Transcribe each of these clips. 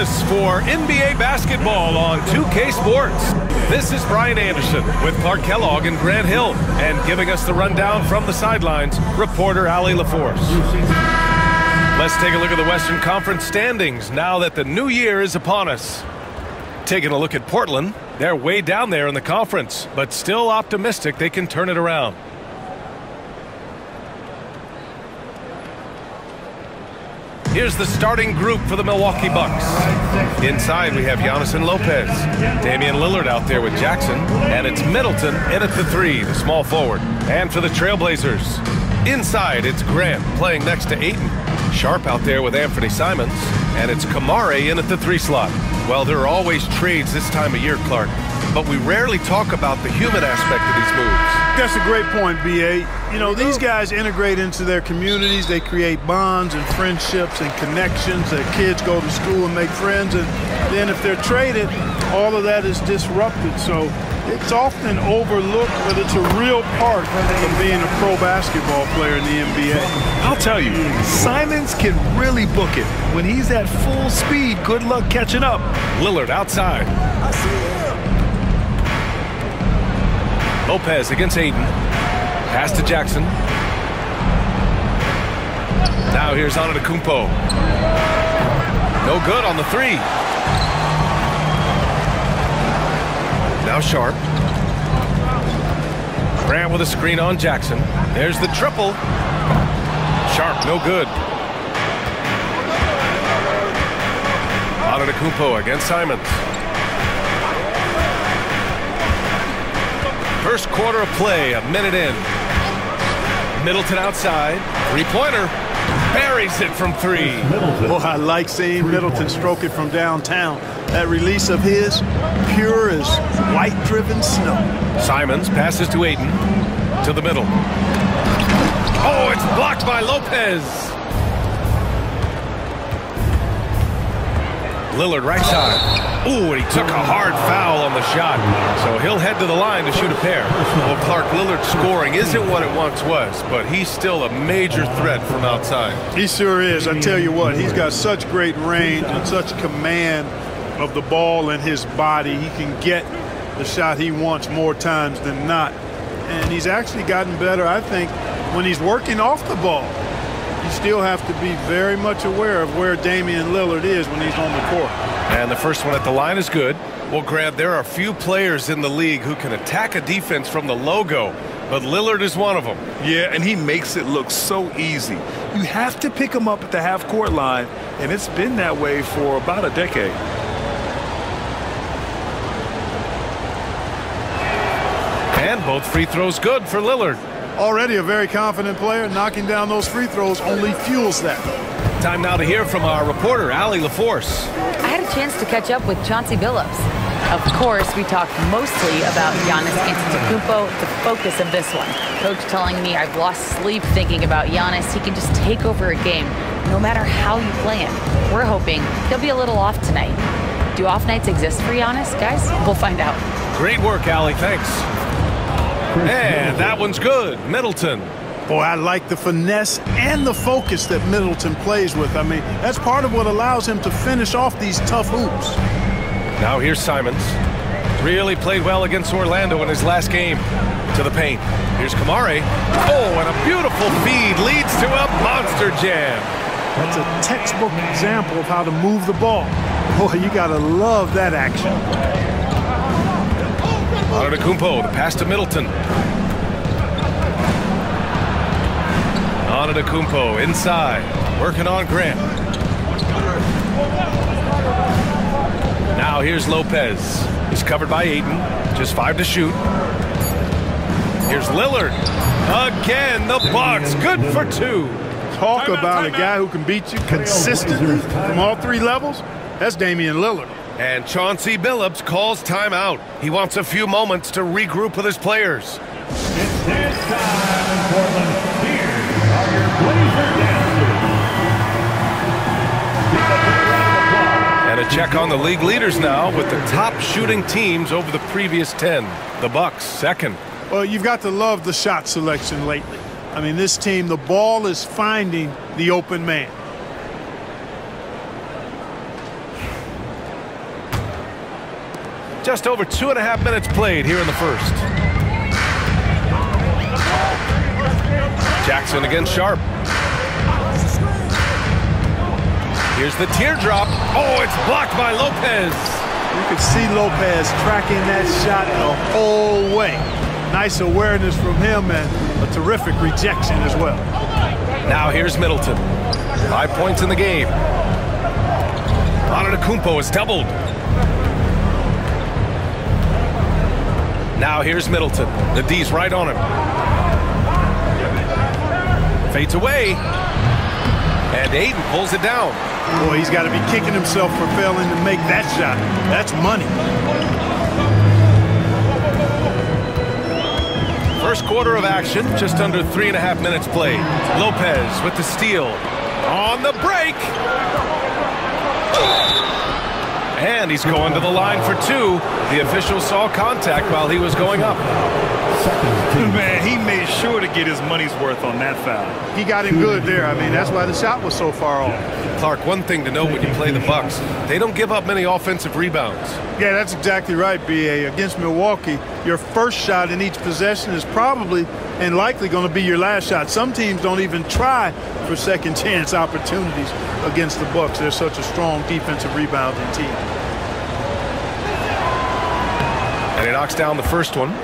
Christmas for NBA basketball on 2K Sports. This is Brian Anderson with Clark Kellogg and Grant Hill, and giving us the rundown from the sidelines, reporter Allie LaForce. Let's take a look at the Western Conference standings now that the new year is upon us. Taking a look at Portland, they're way down there in the conference, but still optimistic they can turn it around. Here's the starting group for the Milwaukee Bucks. Inside, we have Giannis and Lopez. Damian Lillard out there with Jackson. And it's Middleton in at the 3, the small forward. And for the Trailblazers, inside, it's Grant playing next to Ayton. Sharp out there with Anthony Simons. And it's Kamare in at the 3 slot. Well, there are always trades this time of year, Clark. But we rarely talk about the human aspect of these moves. That's a great point, B.A. You know, these guys integrate into their communities. They create bonds and friendships and connections. Their kids go to school and make friends. And then if they're traded, all of that is disrupted. So it's often overlooked, but it's a real part of being a pro basketball player in the NBA. I'll tell you, Simons can really book it. When he's at full speed, good luck catching up. Lillard outside. Lopez against Ayton. Pass to Jackson. Now here's Antetokounmpo. No good on the 3. Now Sharp. Grant with a screen on Jackson. There's the triple. Sharp, no good. Antetokounmpo against Simons. First quarter of play, a minute in. Middleton outside. 3-pointer. Buries it from 3. Boy, I like seeing Middleton stroke it from downtown. That release of his, pure as white-driven snow. Simons passes to Ayton. To the middle. Oh, it's blocked by Lopez. Lillard right side. Ooh, and he took a hard foul on the shot. So he'll head to the line to shoot a pair. Well, Clark, Lillard's scoring isn't what it once was, but he's still a major threat from outside. He sure is. I tell you what, he's got such great range and such command of the ball in his body. He can get the shot he wants more times than not. And he's actually gotten better, I think, when he's working off the ball. You still have to be very much aware of where Damian Lillard is when he's on the court. And the first one at the line is good. Well, Grant, there are few players in the league who can attack a defense from the logo, but Lillard is one of them. Yeah, and he makes it look so easy. You have to pick him up at the half-court line, and it's been that way for about a decade. And both free throws good for Lillard. Already a very confident player. Knocking down those free throws only fuels that. Time now to hear from our reporter, Allie LaForce. I had a chance to catch up with Chauncey Billups. Of course, we talked mostly about Giannis Antetokounmpo, the focus of this one. Coach telling me I've lost sleep thinking about Giannis. He can just take over a game, no matter how you play him. We're hoping he'll be a little off tonight. Do off nights exist for Giannis, guys? We'll find out. Great work, Allie. Thanks. And that one's good. Middleton. Boy, I like the finesse and the focus that Middleton plays with. I mean, that's part of what allows him to finish off these tough hoops. Now here's Simons. Really played well against Orlando in his last game. To the paint. Here's Kamare. Oh, and a beautiful feed leads to a monster jam. That's a textbook example of how to move the ball. Boy, you got to love that action. Antetokounmpo, the pass to Middleton. Antetokounmpo inside, working on Grant. Now here's Lopez. He's covered by Ayton. Just 5 to shoot. Here's Lillard. Again, the Bucks. Good for 2. Talk about a guy who can beat you consistently from all 3 levels. That's Damian Lillard. And Chauncey Billups calls timeout. He wants a few moments to regroup with his players. It's dance time in Portland. Here are your Blazer dancers. And a check on the league leaders now with the top shooting teams over the previous 10. The Bucks, second. Well, you've got to love the shot selection lately. I mean, this team, the ball is finding the open man. Just over 2.5 minutes played here in the first. Jackson against Sharp. Here's the teardrop. Oh, it's blocked by Lopez. You could see Lopez tracking that shot the whole way. Nice awareness from him and a terrific rejection as well. Now here's Middleton. 5 points in the game. Antetokounmpo is doubled. Now here's Middleton. The D's right on him. Fades away. And Ayton pulls it down. Boy, he's got to be kicking himself for failing to make that shot. That's money. First quarter of action, just under 3.5 minutes played. Lopez with the steal. On the break. And he's going to the line for two. The official saw contact while he was going up. Man, he made sure to get his money's worth on that foul. He got him good there. I mean, that's why the shot was so far off. Clark, one thing to note when you play the Bucks, they don't give up many offensive rebounds. Yeah, that's exactly right, B.A. Against Milwaukee, your first shot in each possession is probably and likely going to be your last shot. Some teams don't even try for second chance opportunities against the Bucks. They're such a strong defensive rebounding team. And he knocks down the first one.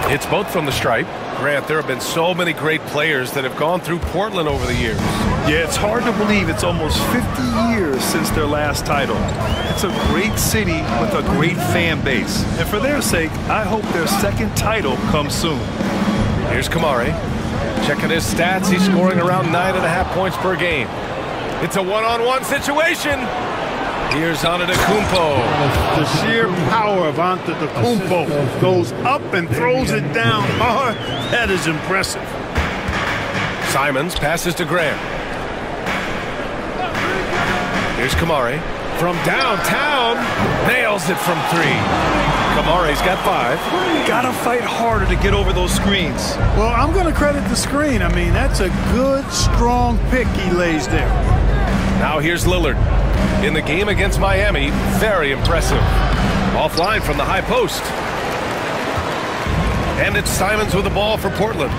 It's both from the stripe. Grant, there have been so many great players that have gone through Portland over the years. Yeah, it's hard to believe it's almost 50 years since their last title. It's a great city with a great fan base. And for their sake, I hope their second title comes soon. Here's Kamari. Checking his stats, he's scoring around 9.5 points per game. It's a one-on-one situation. Here's Antetokounmpo. The sheer power of Antetokounmpo goes up and throws it down hard. That is impressive. Simons passes to Grant. Here's Kamari. From downtown, nails it from three. Kamari's got 5. Gotta fight harder to get over those screens. Well, I'm going to credit the screen. I mean, that's a good, strong pick he lays there. Now here's Lillard. In the game against Miami, very impressive. Offline from the high post. And it's Simons with the ball for Portland.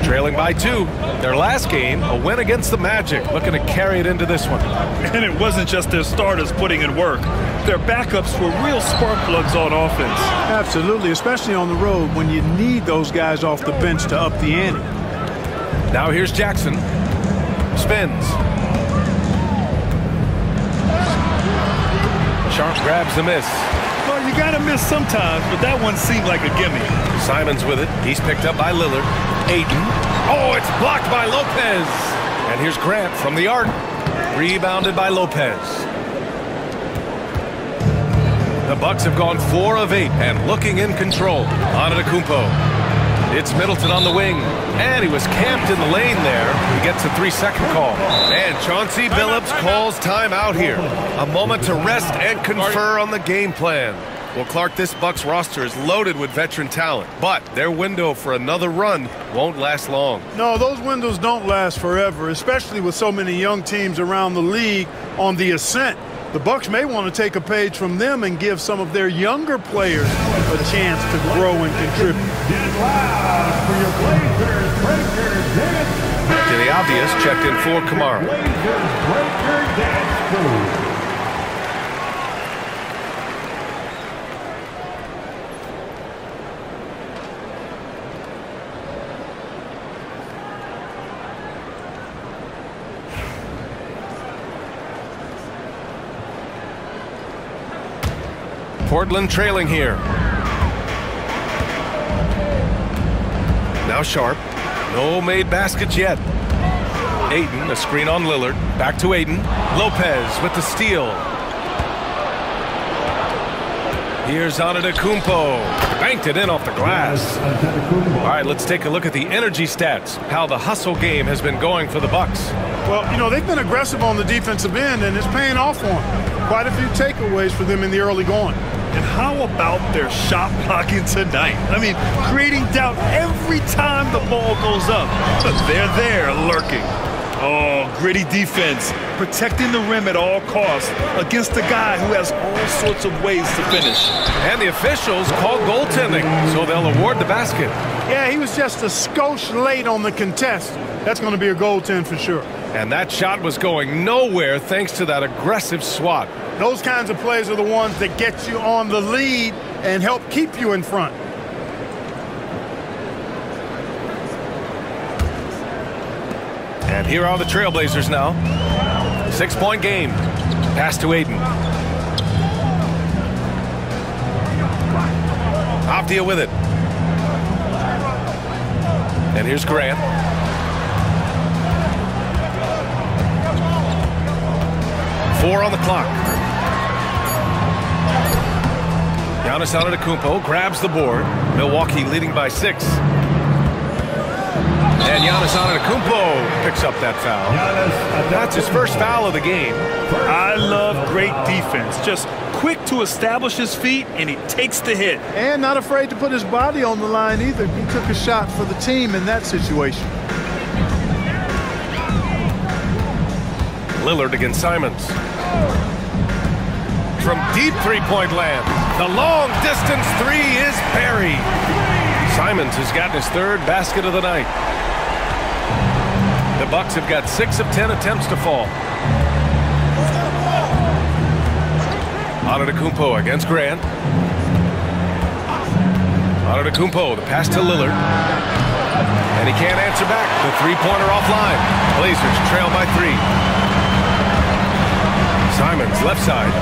Trailing by 2. Their last game, a win against the Magic, looking to carry it into this one. And it wasn't just their starters putting in work. Their backups were real spark plugs on offense. Absolutely, especially on the road when you need those guys off the bench to up the ante. Now here's Jackson. Spins. Sharp grabs the miss. Well, you gotta miss sometimes, but that one seemed like a gimme. Simons with it. He's picked up by Lillard. Ayton. Oh, it's blocked by Lopez. And here's Grant from the arc. Rebounded by Lopez. The Bucks have gone 4 of 8 and looking in control. Antetokounmpo. It's Middleton on the wing. And he was camped in the lane there. He gets a 3-second call. And Chauncey Billups calls timeout here. A moment to rest and confer on the game plan. Well, Clark, this Bucks roster is loaded with veteran talent, but their window for another run won't last long. No, those windows don't last forever, especially with so many young teams around the league on the ascent. The Bucks may want to take a page from them and give some of their younger players a chance to grow and contribute. To the obvious, checked in for Kamara. Portland trailing here. Now Sharp. No made baskets yet. Ayton, a screen on Lillard. Back to Ayton. Lopez with the steal. Here's Antetokounmpo. banked it in off the glass. All right, let's take a look at the energy stats, how the hustle game has been going for the Bucks. Well, you know, they've been aggressive on the defensive end, and it's paying off for them. Quite a few takeaways for them in the early going. And how about their shot blocking tonight? I mean, creating doubt every time the ball goes up. But they're there lurking. Oh, gritty defense, protecting the rim at all costs against a guy who has all sorts of ways to finish. And the officials called goaltending, so they'll award the basket. Yeah, he was just a skosh late on the contest. That's going to be a goaltend for sure. And that shot was going nowhere thanks to that aggressive swat. Those kinds of plays are the ones that get you on the lead and help keep you in front. And here are the Trailblazers now. 6-point game. Pass to Aiden. Avdia with it. And here's Grant. Four on the clock. Giannis Antetokounmpo grabs the board. Milwaukee leading by 6. And Giannis Antetokounmpo picks up that foul. That's his first foul of the game. I love great defense. Just quick to establish his feet, and he takes the hit. And not afraid to put his body on the line either. He took a shot for the team in that situation. Lillard against Simons. From deep three-point land, the long-distance three is buried. Simons has gotten his third basket of the night. The Bucks have got 6 of 10 attempts to fall. Antetokounmpo against Grant. Antetokounmpo, the pass to Lillard. And he can't answer back. The three-pointer offline. Blazers trail by 3. Simons, left side.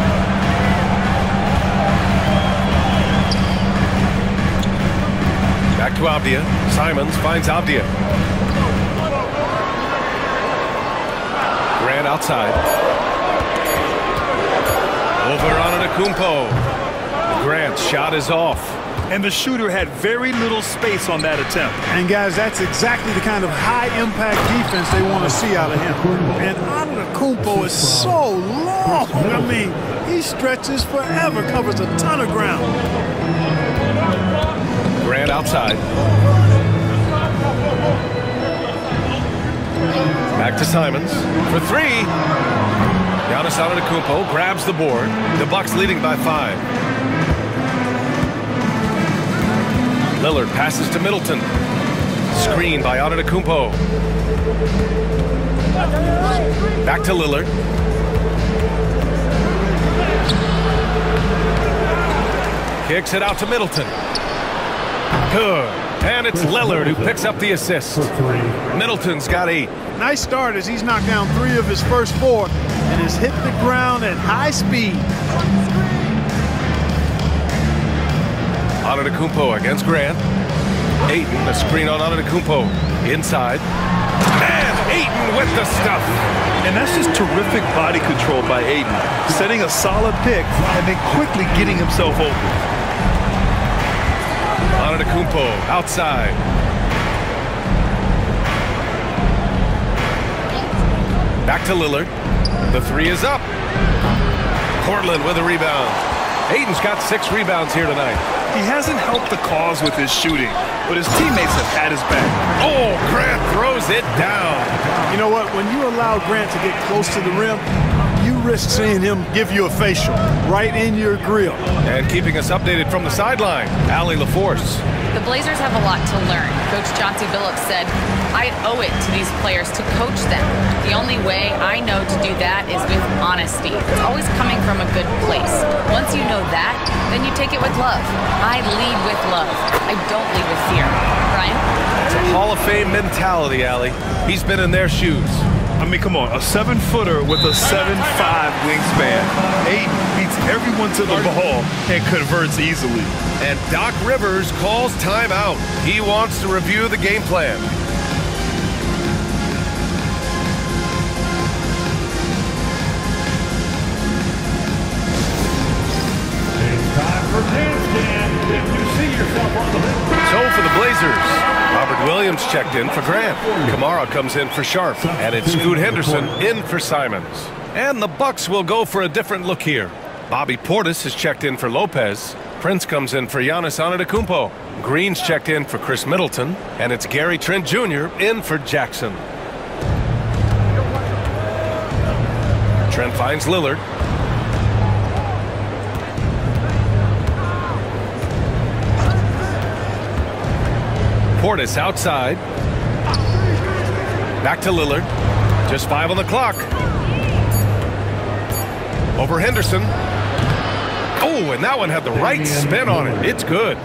Back to Avdia. Simons finds Avdia. Grant outside. Over Antetokounmpo. Grant's shot is off. And the shooter had very little space on that attempt. And guys, that's exactly the kind of high-impact defense they want to see out of him. And Antetokounmpo is so long. I mean, he stretches forever, covers a ton of ground. Grant outside. Back to Simons for 3. Giannis Antetokounmpo grabs the board. The Bucks leading by 5. Lillard passes to Middleton. Screen by Antetokounmpo. Back to Lillard. Kicks it out to Middleton. Good. And it's Lillard who picks up the assist. Middleton's got 8. Nice start as he's knocked down 3 of his first 4 and has hit the ground at high speed. Antetokounmpo against Grant. Ayton, a screen on Antetokounmpo. Inside. And Ayton with the stuff. And that's just terrific body control by Ayton. Setting a solid pick and then quickly getting himself open. Antetokounmpo outside. Back to Lillard. The 3 is up. Portland with a rebound. Ayton's got 6 rebounds here tonight. He hasn't helped the cause with his shooting, but his teammates have had his back. Oh, Grant throws it down. You know what? When you allow Grant to get close to the rim, you risk seeing him give you a facial right in your grill. And keeping us updated from the sideline, Allie LaForce. The Blazers have a lot to learn. Coach Chauncey Billups said, I owe it to these players to coach them. The only way I know to do that is with honesty. It's always coming from a good place. Once you know that, then you take it with love. I lead with love. I don't lead with fear. Brian? It's a Hall of Fame mentality, Allie. He's been in their shoes. I mean, come on, a 7-footer with a 7'5" wingspan. Ayton beats everyone to the ball and converts easily. And Doc Rivers calls timeout. He wants to review the game plan. It's time for dance dance. If you see your Williams checked in for Grant. Kamara comes in for Sharp. And it's Scoot Henderson in for Simons. And the Bucks will go for a different look here. Bobby Portis has checked in for Lopez. Prince comes in for Giannis Antetokounmpo. Green's checked in for Chris Middleton. And it's Gary Trent Jr. in for Jackson. Trent finds Lillard. Portis outside. Back to Lillard. Just 5 on the clock. Over Henderson. Oh, and that one had the right spin on it. It's good.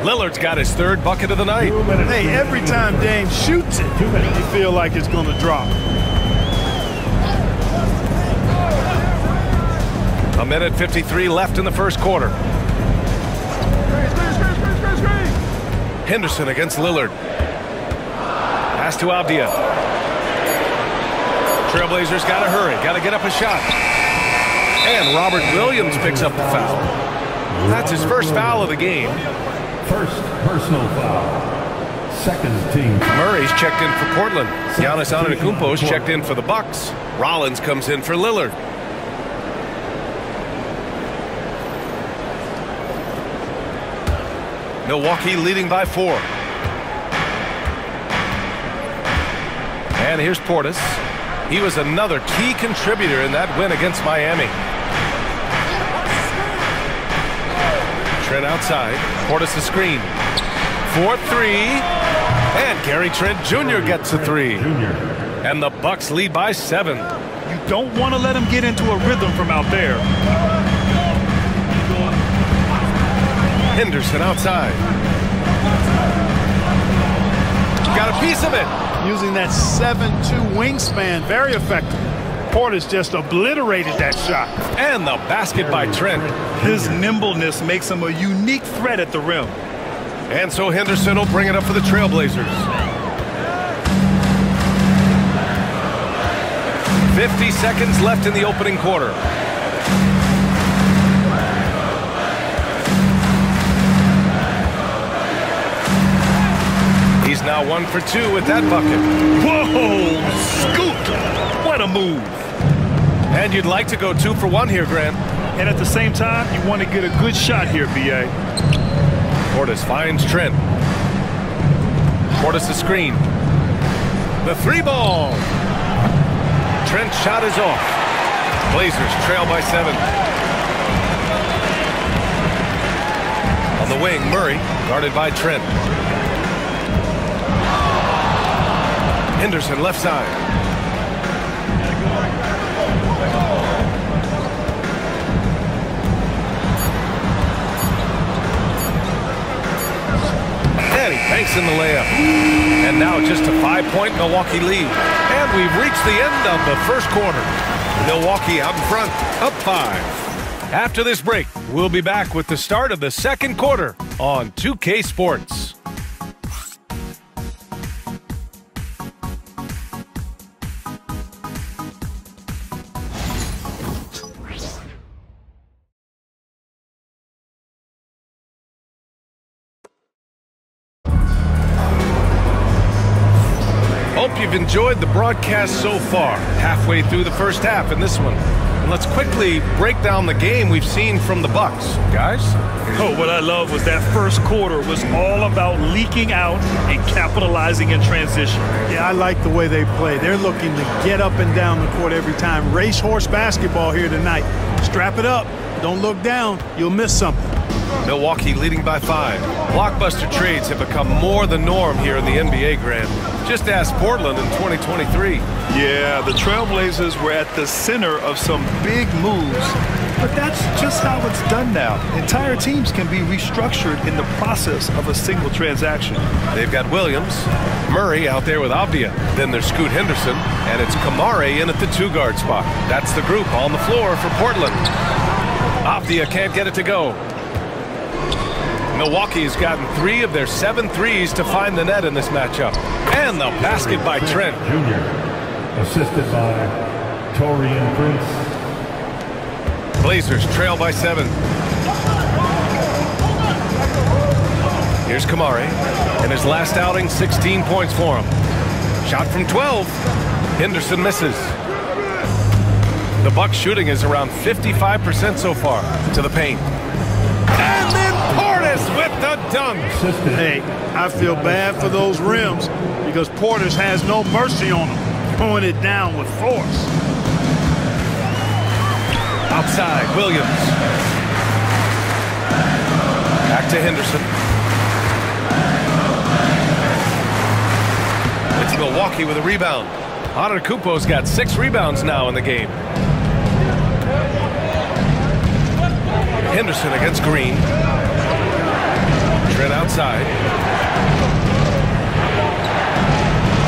Lillard's got his 3rd bucket of the night. Hey, every time Dame shoots it, you feel like it's going to drop. A minute 53 left in the first quarter. Henderson against Lillard. Pass to Avdia. Trailblazers got to hurry. Got to get up a shot. And Robert Williams picks up the foul. That's his first foul of the game. First personal foul. Second team. Murray's checked in for Portland. Giannis Antetokounmpo's checked in for the Bucks. Rollins comes in for Lillard. Milwaukee leading by 4. And here's Portis. He was another key contributor in that win against Miami. Trent outside. Portis the screen. 4-3. And Gary Trent Jr. gets a 3. And the Bucks lead by 7. You don't want to let him get into a rhythm from out there. Henderson outside. Got a piece of it. Using that 7'2" wingspan, very effective. Portis just obliterated that shot. And the basket by Trent. His nimbleness makes him a unique threat at the rim. And so Henderson will bring it up for the Trailblazers. 50 seconds left in the opening quarter. He's now 1 for 2 with that bucket. Whoa! Scoot! What a move. And you'd like to go 2 for 1 here, Grant. And at the same time, you want to get a good shot here, B.A. Portis finds Trent. Portis the screen. The 3-ball. Trent's shot is off. Blazers trail by 7. On the wing, Murray, guarded by Trent. Henderson left side. And he banks in the layup. And now just a 5-point Milwaukee lead. And we've reached the end of the first quarter. Milwaukee out in front, up 5. After this break, we'll be back with the start of the second quarter on 2K Sports. Hope you've enjoyed the broadcast so far. Halfway through the first half in this one. And let's quickly break down the game we've seen from the Bucks. Guys? Oh, what I love was that first quarter was all about leaking out and capitalizing in transition. Yeah, I like the way they play. They're looking to get up and down the court every time. Racehorse basketball here tonight. Strap it up. Don't look down. You'll miss something. Milwaukee leading by 5. Blockbuster trades have become more the norm here in the NBA, Grant. Just ask Portland in 2023. Yeah, the Trailblazers were at the center of some big moves, but that's just how it's done now. Entire teams can be restructured in the process of a single transaction. They've got Williams, Murray out there with Avdia. Then there's Scoot Henderson, and it's Kamara in at the 2-guard spot. That's the group on the floor for Portland. Avdia can't get it to go. Milwaukee has gotten 3 of their 7 threes to find the net in this matchup. And the basket by Trent. Jr. Assisted by Taurean Prince. Blazers trail by 7. Here's Kamari. In his last outing, 16 points for him. Shot from 12. Henderson misses. The Bucks shooting is around 55% so far to the paint. And then Portis with the dunk. Hey, I feel bad for those rims because Portis has no mercy on them, throwing it down with force. Outside, Williams. Back to Henderson. It's Milwaukee with a rebound. Antetokounmpo's got 6 rebounds now in the game. Henderson against Green. Trent outside.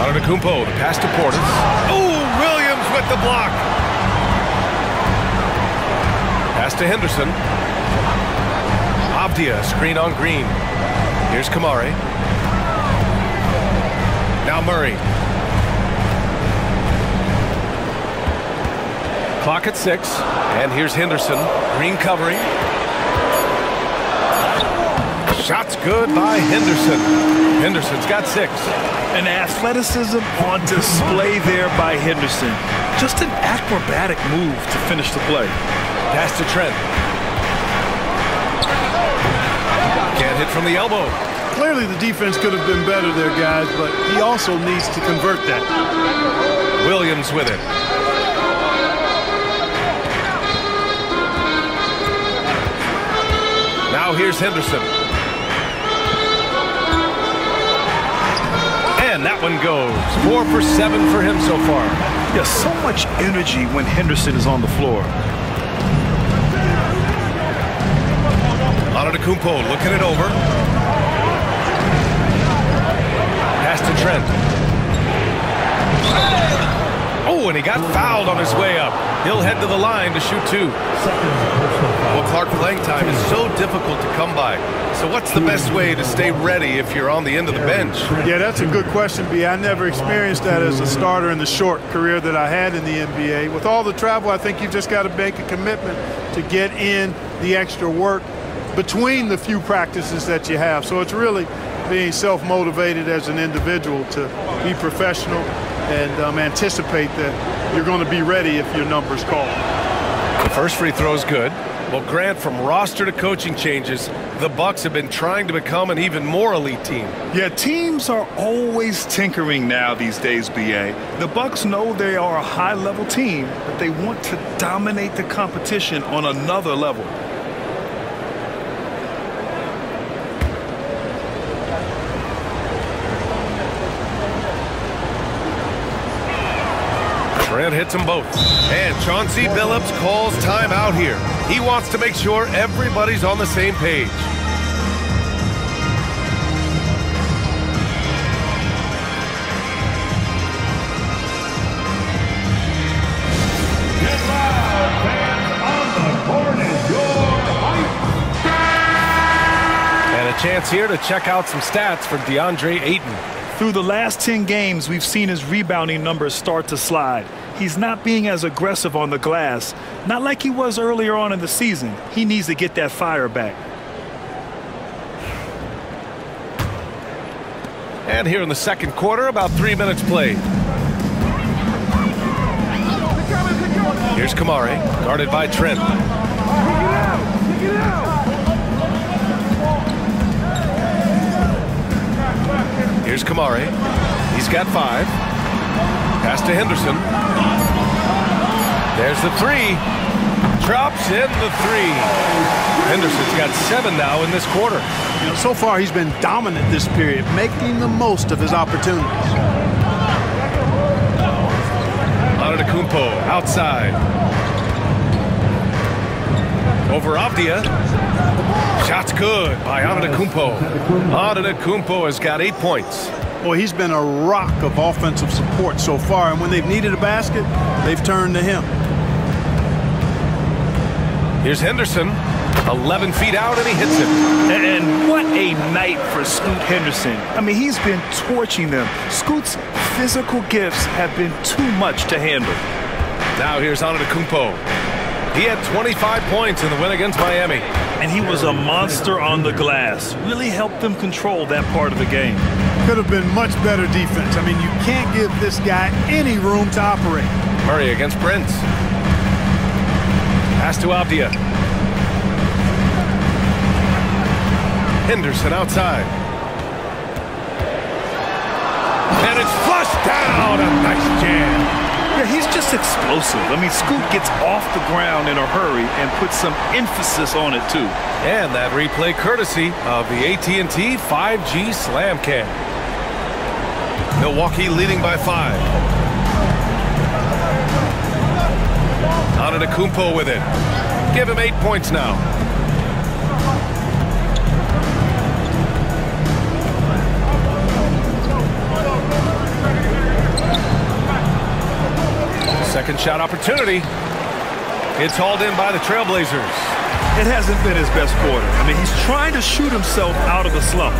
Antetokounmpo, the pass to Portis. Oh, Williams with the block. Pass to Henderson. Avdia, screen on Green. Here's Kamari. Now Murray. Clock at 6. And here's Henderson. Green covering. Shot's good by Henderson. Henderson's got 6. An athleticism on display there by Henderson. Just an acrobatic move to finish the play. Pass to Trent. Can't hit from the elbow. Clearly the defense could have been better there, guys, but he also needs to convert that. Williams with it. Now here's Henderson. And that one goes. 4 for 7 for him so far. Yeah, so much energy when Henderson is on the floor. Antetokounmpo looking it over. Pass to Trent. Oh, and he got fouled on his way up. He'll head to the line to shoot 2. Well, Clark, playing time is so difficult to come by. So what's the best way to stay ready if you're on the end of the bench? Yeah, that's a good question, B. I never experienced that as a starter in the short career that I had in the NBA. With all the travel, I think you've just got to make a commitment to get in the extra work between the few practices that you have. So it's really being self-motivated as an individual to be professional and anticipate that you're going to be ready if your number's called. The first free throw is good. Well, Grant, from roster to coaching changes, the Bucks have been trying to become an even more elite team. Yeah, teams are always tinkering now these days, BA. The Bucks know they are a high-level team, but they want to dominate the competition on another level. Trent hits them both. And Chauncey Billups calls timeout here. He wants to make sure everybody's on the same page. Get loud, fans, on the court is your hype. And a chance here to check out some stats for DeAndre Ayton. Through the last 10 games, we've seen his rebounding numbers start to slide. He's not being as aggressive on the glass, not like he was earlier on in the season. He needs to get that fire back. And here in the second quarter, about 3 minutes played. Here's Kamari, guarded by Trent. Here's Kamari. He's got 5. Pass to Henderson. There's the 3. Drops in the 3. Henderson's got 7 now in this quarter. You know, so far he's been dominant this period, making the most of his opportunities. Antetokounmpo outside. Over Avdia. Shot's good by Antetokounmpo. Antetokounmpo has got 8 points. Boy, he's been a rock of offensive support so far, and when they've needed a basket, they've turned to him. Here's Henderson, 11 feet out, and he hits it. And what a night for Scoot Henderson. I mean, he's been torching them. Scoot's physical gifts have been too much to handle. Now here's Antetokounmpo. He had 25 points in the win against Miami. And he was a monster on the glass. Really helped them control that part of the game. Could have been much better defense. I mean, you can't give this guy any room to operate. Murray against Prince. Pass to Avdia. Henderson outside. And it's flushed down. A nice jam. Yeah, he's just explosive. I mean, Scoot gets off the ground in a hurry and puts some emphasis on it, too. And that replay courtesy of the AT&T 5G Slam Cam. Milwaukee leading by 5. Antetokounmpo with it. Give him 8 points now. Second shot opportunity. It's hauled in by the Trailblazers. It hasn't been his best quarter. I mean, he's trying to shoot himself out of the slump.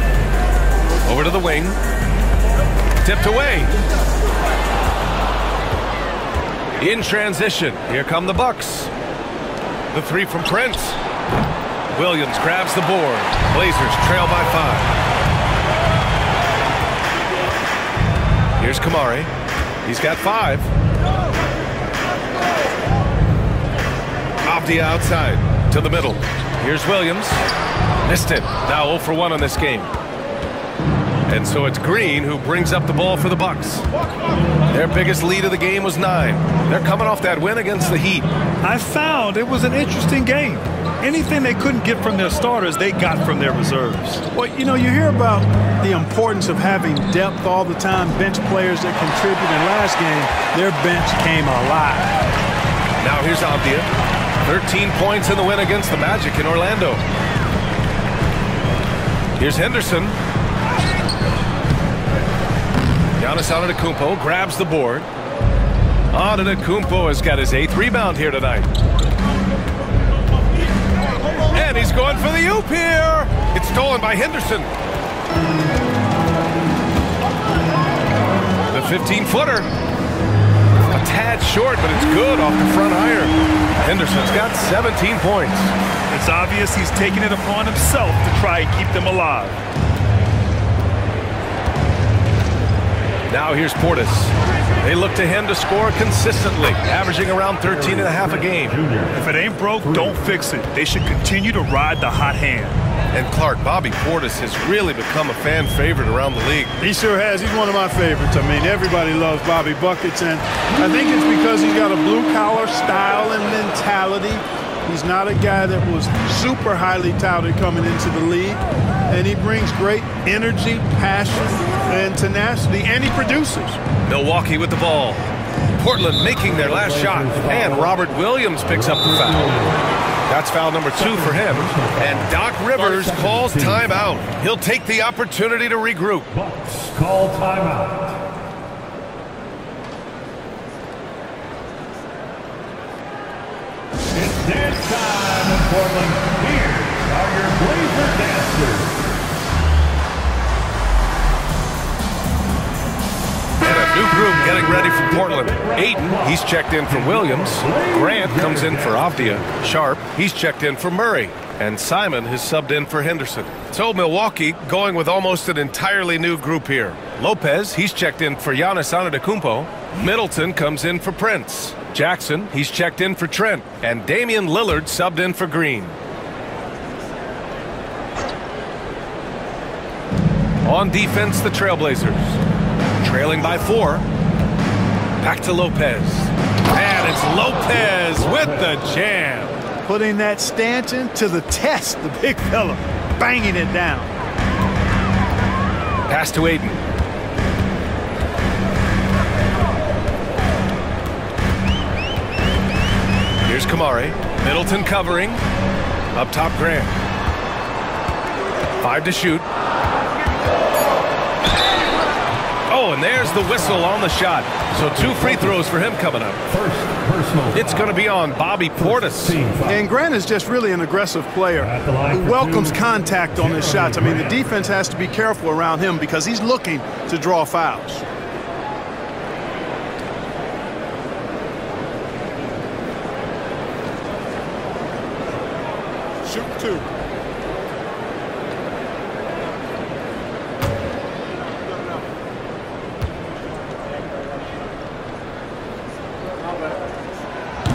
Over to the wing. Tipped away. In transition. Here come the Bucks. The 3 from Prince. Williams grabs the board. Blazers trail by 5. Here's Kamari. He's got 5. Off the outside to the middle. Here's Williams. Missed it. Now 0 for 1 on this game. And so it's Green who brings up the ball for the Bucks. Their biggest lead of the game was 9. They're coming off that win against the Heat. I found it was an interesting game. Anything they couldn't get from their starters, they got from their reserves. Well, you know, you hear about the importance of having depth all the time, bench players that contribute. In last game, their bench came alive. Now here's Avdia. 13 points in the win against the Magic in Orlando. Here's Henderson. Giannis Antetokounmpo grabs the board. Antetokounmpo has got his 8th rebound here tonight. And he's going for the oop here. It's stolen by Henderson. The 15-footer. A tad short, but it's good off the front iron. Henderson's got 17 points. It's obvious he's taking it upon himself to try and keep them alive. Now here's Portis. They look to him to score consistently, averaging around 13.5 a game. If it ain't broke, don't fix it. They should continue to ride the hot hand. And Clark, Bobby Portis has really become a fan favorite around the league. He sure has. He's one of my favorites. I mean, everybody loves Bobby Buckets, and I think it's because he's got a blue-collar style and mentality. He's not a guy that was super highly touted coming into the league, and he brings great energy, passion, and tenacity, and he produces. Milwaukee with the ball. Portland making their last shot, and Robert Williams picks up the foul. That's foul number 2 for him, and Doc Rivers calls timeout. He'll take the opportunity to regroup. Bucks call timeout. It's dance time in Portland. Here are your Blazer dancers. And a new group getting ready for Portland. Aiden, he's checked in for Williams. Grant comes in for Avdia. Sharp, he's checked in for Murray. And Simon has subbed in for Henderson. So Milwaukee going with almost an entirely new group here. Lopez, he's checked in for Giannis Antetokounmpo. Middleton comes in for Prince. Jackson, he's checked in for Trent. And Damian Lillard subbed in for Green. On defense, the Trailblazers. Trailing by 4. Back to Lopez. And it's Lopez with the jam. Putting that stanchion to the test, the big fella, banging it down. Pass to Aiden. Here's Kamari. Middleton covering. Up top, Grant. 5 to shoot. Oh, and there's the whistle on the shot. So 2 free throws for him coming up. First personal. It's going to be on Bobby Portis. And Grant is just really an aggressive player who welcomes contact on his shots. I mean, the defense has to be careful around him because he's looking to draw fouls. Shoot 2.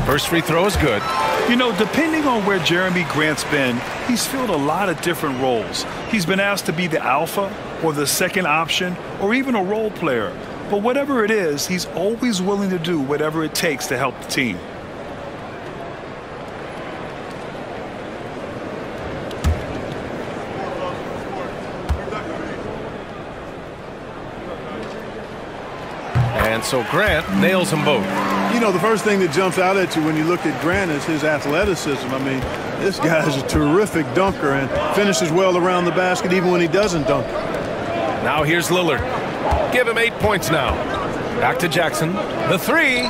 First free throw is good. You know, depending on where Jeremy Grant's been, he's filled a lot of different roles. He's been asked to be the alpha or the second option or even a role player. But whatever it is, he's always willing to do whatever it takes to help the team. And so Grant nails them both. You know, the first thing that jumps out at you when you look at Grant is his athleticism. I mean, this guy's a terrific dunker and finishes well around the basket even when he doesn't dunk. Now here's Lillard. Give him 8 points now. Back to Jackson. The 3.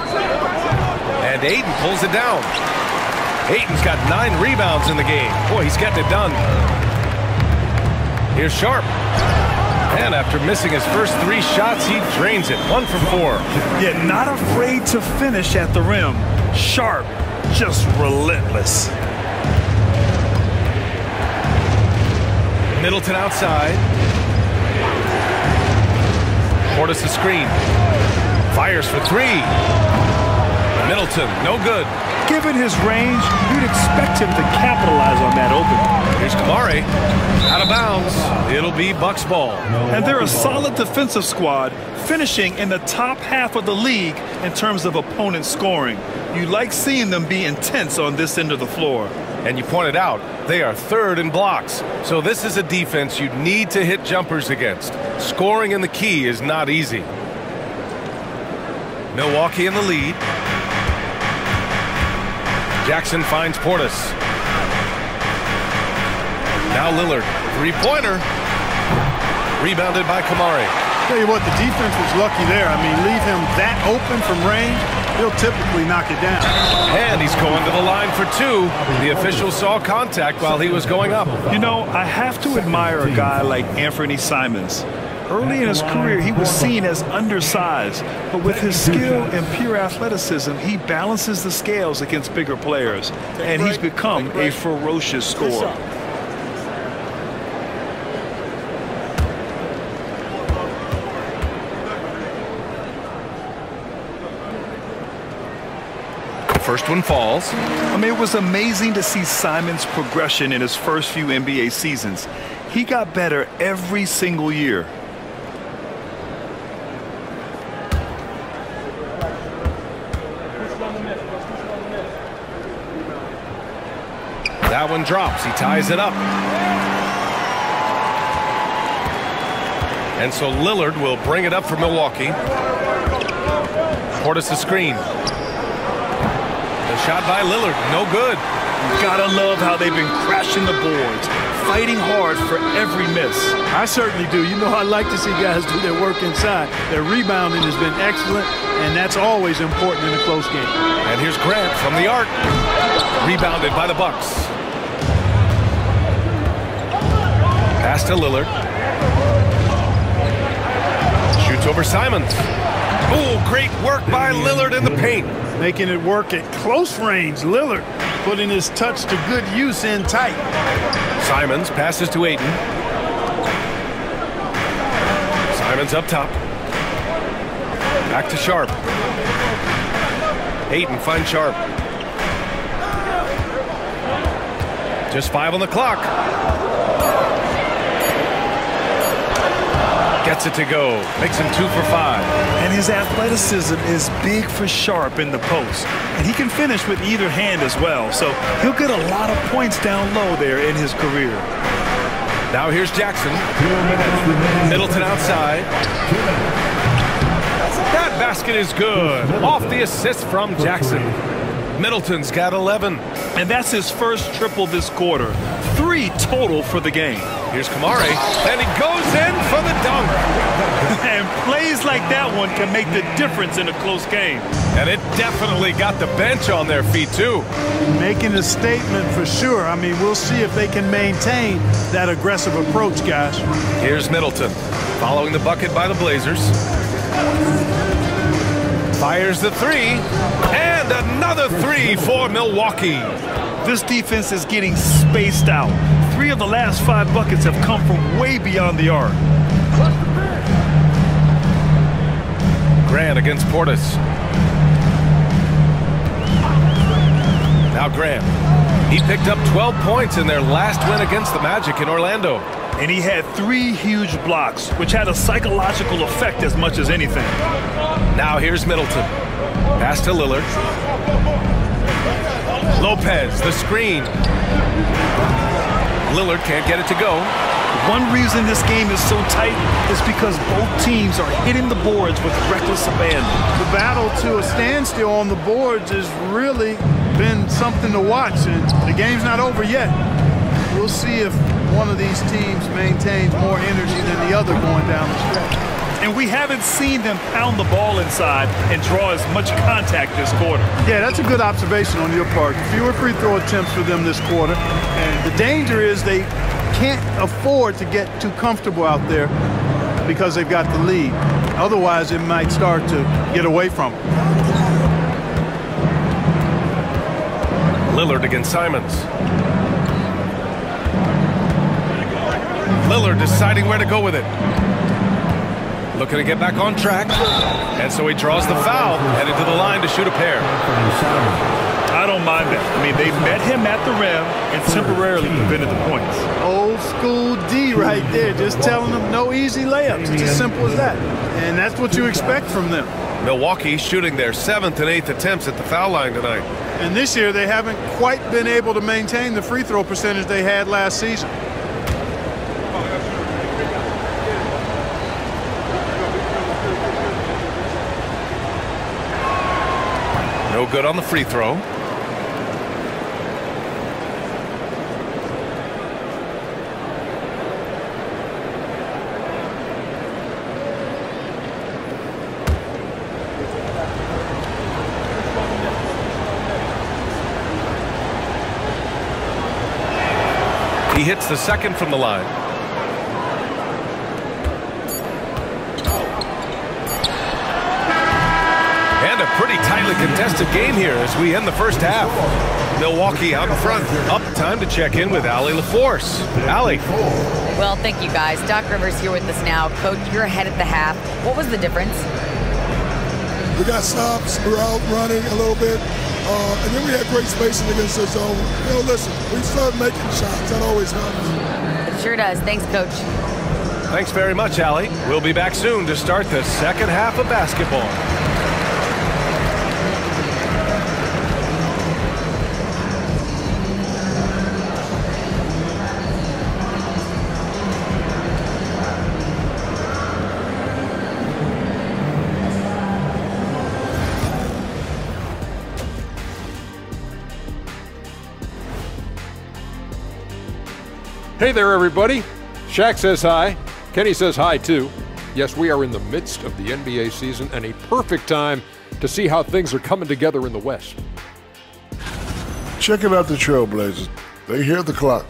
And Ayton pulls it down. Ayton's got 9 rebounds in the game. Boy, he's getting it done. Here's Sharp. And after missing his first 3 shots, he drains it. 1 for 4. Yet not afraid to finish at the rim. Sharp, just relentless. Middleton outside. Portis the screen. Fires for 3. Middleton, no good. Given his range, you'd expect him to capitalize on that opening. Here's Kamari. Out of bounds. It'll be Bucks ball. And they're a solid defensive squad, finishing in the top half of the league in terms of opponent scoring. You like seeing them be intense on this end of the floor. And you pointed out, they are 3rd in blocks. So this is a defense you need to hit jumpers against. Scoring in the key is not easy. Milwaukee in the lead. Jackson finds Portis. Now Lillard, 3-pointer. Rebounded by Kamari. Tell you what, the defense was lucky there. I mean, leave him that open from range, he'll typically knock it down. And he's going to the line for 2. The official saw contact while he was going up. You know, I have to admire a guy like Anthony Simons. Early in his career, he was seen as undersized, but with his skill and pure athleticism, he balances the scales against bigger players, and he's become a ferocious scorer. First one falls. I mean, it was amazing to see Simons' progression in his first few NBA seasons. He got better every single year. That one drops. He ties it up. And so Lillard will bring it up for Milwaukee. Portis the screen. The shot by Lillard, no good. Gotta love how they've been crashing the boards, fighting hard for every miss. I certainly do. You know, I like to see guys do their work inside. Their rebounding has been excellent, and that's always important in a close game. And here's Grant from the arc. Rebounded by the Bucks. Pass to Lillard. Shoots over Simons. Oh, great work by Lillard in the paint. Making it work at close range. Lillard putting his touch to good use in tight. Simons passes to Ayton. Simons up top. Back to Sharp. Ayton finds Sharp. Just 5 on the clock. Gets it to go. Makes him 2 for 5. And his athleticism is big for Sharp in the post. And he can finish with either hand as well. So he'll get a lot of points down low there in his career. Now here's Jackson. Middleton outside. That basket is good. Off the assist from Jackson. Middleton's got 11. And that's his first triple this quarter. 3 total for the game. Here's Kamari, and he goes in for the dunk. And plays like that one can make the difference in a close game. And it definitely got the bench on their feet, too. Making a statement for sure. I mean, we'll see if they can maintain that aggressive approach, guys. Here's Middleton, following the bucket by the Blazers. Fires the 3, and another 3 for Milwaukee. This defense is getting spaced out. 3 of the last 5 buckets have come from way beyond the arc. Grant against Portis. Now Grant. He picked up 12 points in their last win against the Magic in Orlando. And he had 3 huge blocks, which had a psychological effect as much as anything. Now here's Middleton. Pass to Lillard. Lopez, the screen. Lillard can't get it to go. One reason this game is so tight is because both teams are hitting the boards with reckless abandon. The battle to a standstill on the boards has really been something to watch, and the game's not over yet. We'll see if one of these teams maintains more energy than the other going down the stretch. And we haven't seen them pound the ball inside and draw as much contact this quarter. Yeah, that's a good observation on your part. Fewer free throw attempts for them this quarter. And the danger is they can't afford to get too comfortable out there because they've got the lead. Otherwise, it might start to get away from them. Lillard against Simons. Lillard deciding where to go with it. Looking to get back on track. And so he draws the foul, headed to the line to shoot a pair. I don't mind that. I mean, they met him at the rim and temporarily prevented the points. Old school D right there, just telling them no easy layups. It's as simple as that. And that's what you expect from them. Milwaukee shooting their 7th and 8th attempts at the foul line tonight. And this year, they haven't quite been able to maintain the free throw percentage they had last season. No good on the free throw. He hits the second from the line. And a pretty tightly contested game here as we end the first half. Milwaukee out in front. Up, time to check in with Allie LaForce. Allie. Well, thank you, guys. Doc Rivers here with us now. Coach, you're ahead at the half. What was the difference? We got stops, we're out running a little bit, and then we had great spacing against the zone. You know, listen, we started making shots. That always helps. It sure does. Thanks, Coach. Thanks very much, Allie. We'll be back soon to start the second half of basketball. Hey there, everybody. Shaq says hi. Kenny says hi, too. Yes, we are in the midst of the NBA season and a perfect time to see how things are coming together in the West. Checking out the Trailblazers. They hear the clock.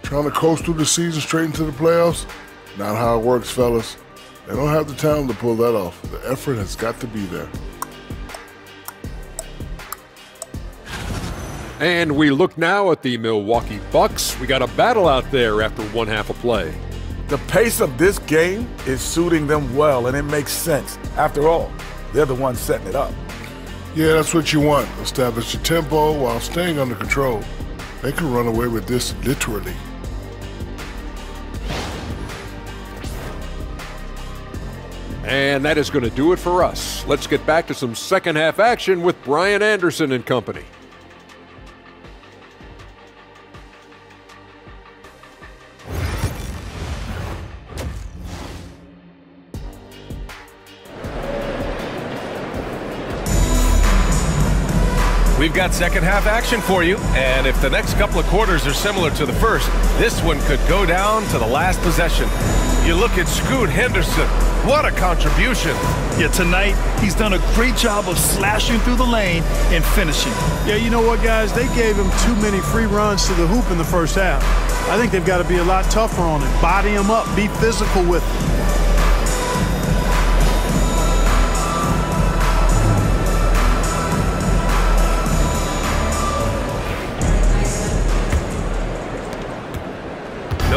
Trying to coast through the season straight into the playoffs? Not how it works, fellas. They don't have the talent to pull that off. The effort has got to be there. And we look now at the Milwaukee Bucks. We got a battle out there after one half of play. The pace of this game is suiting them well, and it makes sense. After all, they're the ones setting it up. Yeah, that's what you want. Establish your tempo while staying under control. They can run away with this literally. And that is going to do it for us. Let's get back to some second half action with Brian Anderson and company. We've got second half action for you, and if the next couple of quarters are similar to the first, this one could go down to the last possession. You look at Scoot Henderson. What a contribution. Yeah, tonight he's done a great job of slashing through the lane and finishing. Yeah, you know what, guys? They gave him too many free runs to the hoop in the first half. I think they've got to be a lot tougher on him. Body him up. Be physical with him.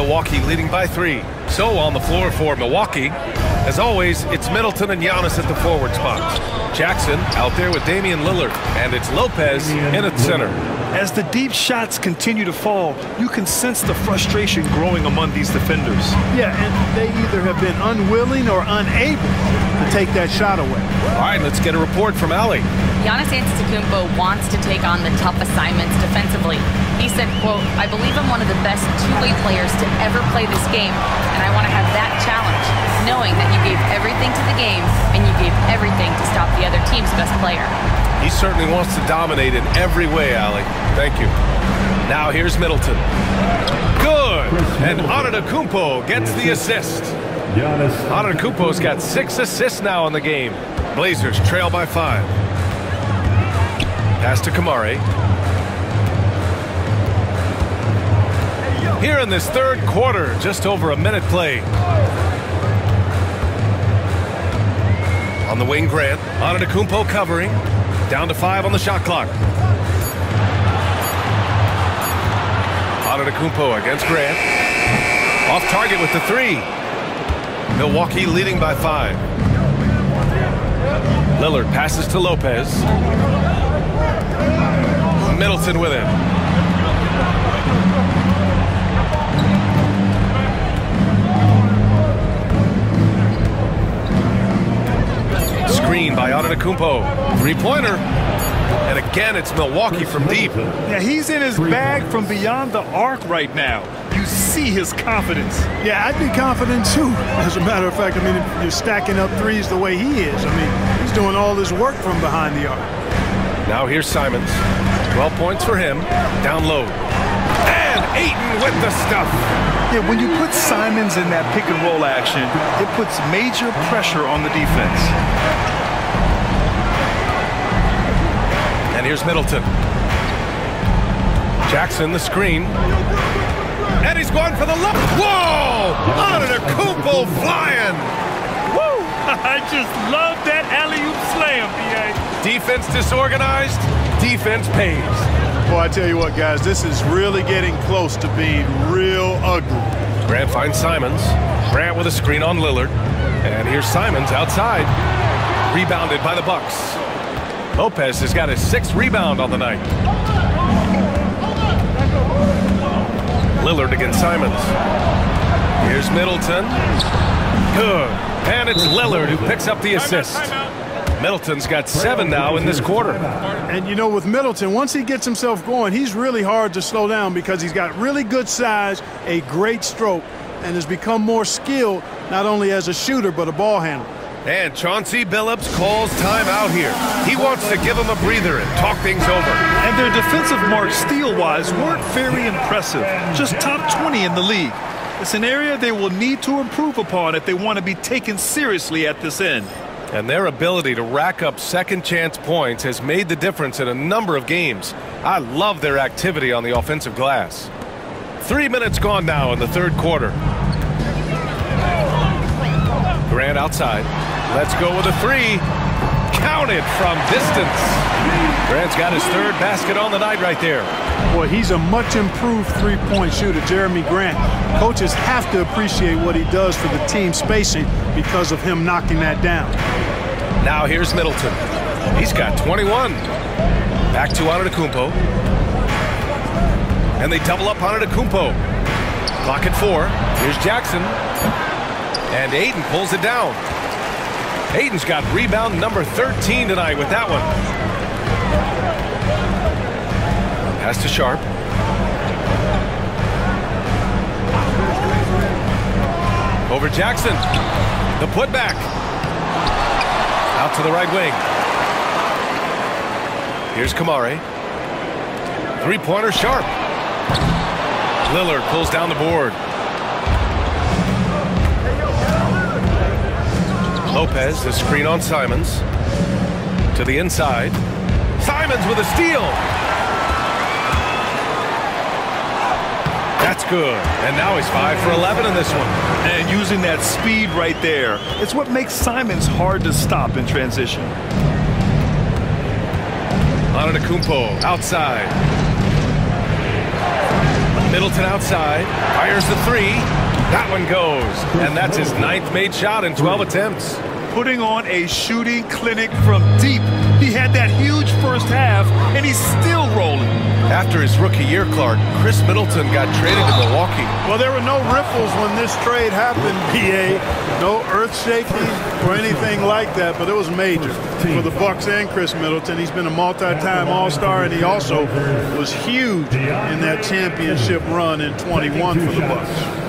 Milwaukee leading by 3. So on the floor for Milwaukee, as always, it's Middleton and Giannis at the forward spots. Jackson out there with Damian Lillard, and it's Lopez in at center. As the deep shots continue to fall, you can sense the frustration growing among these defenders. Yeah, and they either have been unwilling or unable to take that shot away. All right, let's get a report from Allie. Giannis Antetokounmpo wants to take on the tough assignments defensively. He said, quote, "I believe I'm one of the best two-way players to ever play this game, and I want to have that challenge, knowing that you gave everything to the game and you gave everything to stop the other team's best player." He certainly wants to dominate in every way, Allie. Thank you. Now here's Middleton. Good! And Antetokounmpo gets the assist. Antetokounmpo's got 6 assists now in the game. Blazers trail by 5. Pass to Kamari. Here in this third quarter, just over a minute played. On the wing, Grant. Antetokounmpo covering. Down to 5 on the shot clock. Antetokounmpo against Grant. Off target with the 3. Milwaukee leading by 5. Lillard passes to Lopez. Middleton with him. Screen by Antetokounmpo. 3-pointer. And again, it's Milwaukee from deep. Yeah, he's in his bag from beyond the arc right now. You see his confidence. Yeah, I'd be confident too. As a matter of fact, I mean, if you're stacking up threes the way he is, I mean, he's doing all this work from behind the arc. Now here's Simons. 12 points for him. Down low. And Ayton with the stuff. Yeah, when you put Simons in that pick and roll action, it puts major pressure on the defense. And here's Middleton. Jackson, the screen. And he's going for the look. Whoa! Antetokounmpo flying. Woo! I just love that alley-oop slam, B.A. Defense disorganized. Defense pays. Well, I tell you what, guys, this is really getting close to being real ugly. Grant finds Simons. Grant with a screen on Lillard. And here's Simons outside. Rebounded by the Bucks. Lopez has got his 6th rebound on the night. Lillard against Simons. Here's Middleton. Good. And it's Lillard who picks up the assist. Middleton's got 7 now in this quarter. And, you know, with Middleton, once he gets himself going, he's really hard to slow down because he's got really good size, a great stroke, and has become more skilled not only as a shooter but a ball handler. And Chauncey Billups calls timeout here. He wants to give him a breather and talk things over. And their defensive marks steal-wise weren't very impressive. Just top 20 in the league. It's an area they will need to improve upon if they want to be taken seriously at this end. And their ability to rack up second chance points has made the difference in a number of games. I love their activity on the offensive glass. 3 minutes gone now in the third quarter. Grant outside. Let's go with a 3. Counted from distance. Grant's got his 3rd basket on the night right there. Boy, he's a much improved three-point shooter, Jeremy Grant. Coaches have to appreciate what he does for the team spacing because of him knocking that down. Now here's Middleton. He's got 21. Back to Antetokounmpo. And they double up Antetokounmpo. Clock at 4. Here's Jackson. And Ayton pulls it down. Ayton's got rebound number 13 tonight with that one. Pass to Sharp. Over Jackson. The putback. Out to the right wing. Here's Kamari. 3-pointer Sharp. Lillard pulls down the board. Lopez, the screen on Simons. To the inside. Simons with a steal. That's good. And now he's 5 for 11 in this one. And using that speed right there, it's what makes Simons hard to stop in transition. Antetokounmpo outside. Middleton outside, fires the three. That one goes, and that's his 9th made shot in 12 attempts. Putting on a shooting clinic from deep. He had that huge first half, and he's still rolling. After his rookie year, Clark, Chris Middleton got traded to Milwaukee. Well, there were no ripples when this trade happened, BA. No earth-shaking or anything like that, but it was major for the Bucks and Chris Middleton. He's been a multi-time All-Star, and he also was huge in that championship run in 21 for the Bucks.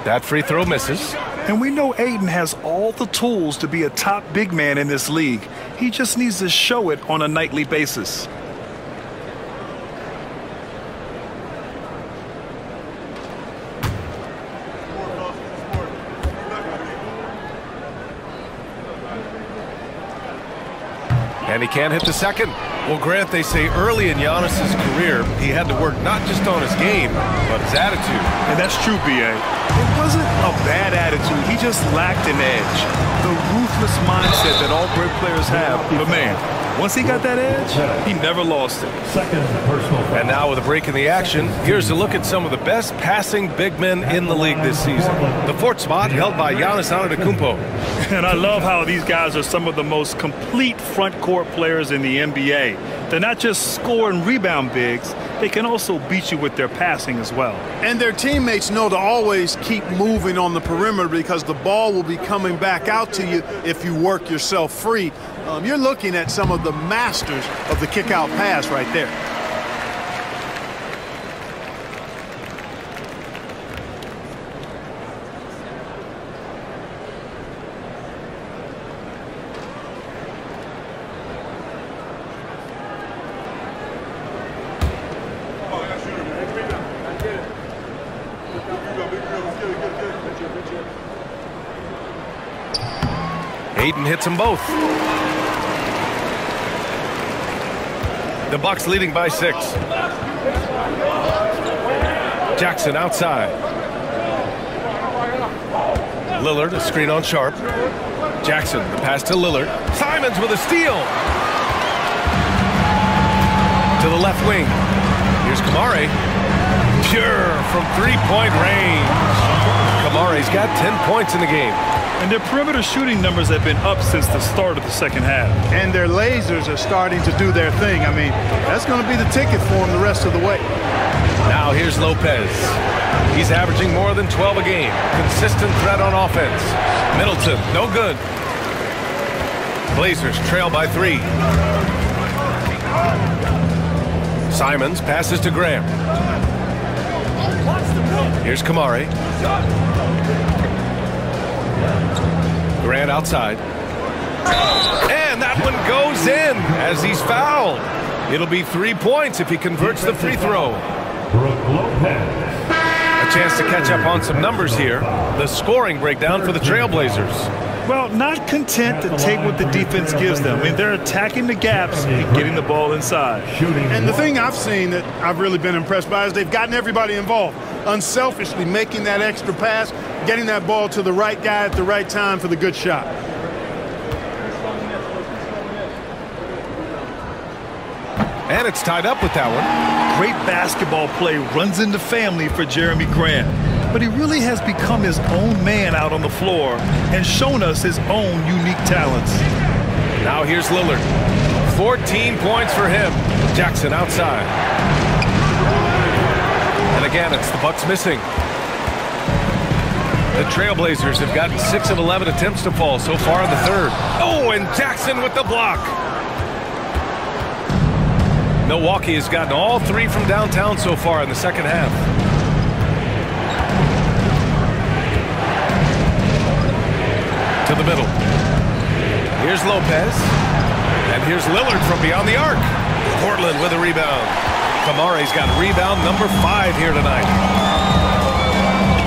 That free throw misses. And we know Ayton has all the tools to be a top big man in this league. He just needs to show it on a nightly basis. And he can't hit the second. Well, Grant, they say early in Giannis's career, he had to work not just on his game, but his attitude. And that's true, B.A. It wasn't a bad attitude. He just lacked an edge. The ruthless mindset that all great players have. But, man, once he got that edge, he never lost it. And now with a break in the action, here's a look at some of the best passing big men in the league this season. The 4th spot held by Giannis Antetokounmpo. And I love how these guys are some of the most complete front court players in the NBA. They're not just score and rebound bigs, they can also beat you with their passing as well. And their teammates know to always keep moving on the perimeter because the ball will be coming back out to you if you work yourself free. You're looking at some of the masters of the kick-out pass right there. Ayton hits them both. The Bucks leading by 6. Jackson outside. Lillard, a screen on Sharp. Jackson, the pass to Lillard. Simons with a steal. To the left wing. Here's Kamare. Pure from three-point range. Kamare's got 10 points in the game. And their perimeter shooting numbers have been up since the start of the second half. And their lasers are starting to do their thing. I mean, that's going to be the ticket for them the rest of the way. Now here's Lopez. He's averaging more than 12 a game. Consistent threat on offense. Middleton, no good. Blazers trail by 3. Simons passes to Graham. Here's Kamare. Grant outside. And that one goes in as he's fouled. It'll be 3 points if he converts the free throw. A chance to catch up on some numbers here. The scoring breakdown for the Trailblazers. Well, not content to take what the defense gives them. I mean, they're attacking the gaps and getting the ball inside. And the thing I've seen that I've really been impressed by is they've gotten everybody involved. Unselfishly making that extra pass, getting that ball to the right guy at the right time for the good shot. And it's tied up with that one. Great basketball play runs into family for Jeremy Grant. But he really has become his own man out on the floor and shown us his own unique talents. Now here's Lillard. 14 points for him. Jackson outside. And again, it's the Bucks missing. The Trailblazers have gotten 6 of 11 attempts to fall so far in the third. Oh, and Jackson with the block. Milwaukee has gotten all 3 from downtown so far in the second half. To the middle. Here's Lopez. And here's Lillard from beyond the arc. Portland with a rebound. Kamare's got rebound number 5 here tonight.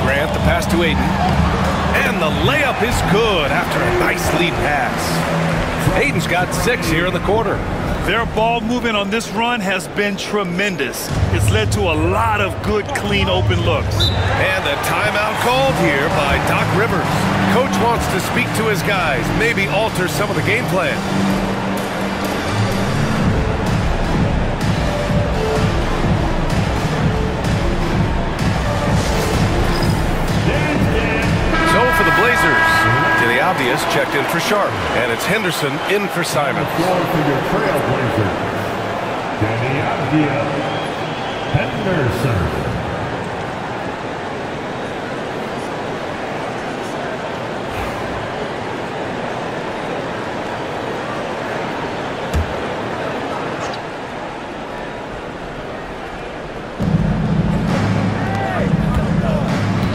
Grant, the pass to Ayton. And the layup is good after a nice lead pass. Ayton's got 6 here in the quarter. Their ball movement on this run has been tremendous. It's led to a lot of good, clean, open looks. And a timeout called here by Doc Rivers. Coach wants to speak to his guys, maybe alter some of the game plan. So for the Blazers, to the obvious, checked in for Sharp, and it's Henderson in for Simon. Floor for your Trailblazers. Danny Avdia, Henderson.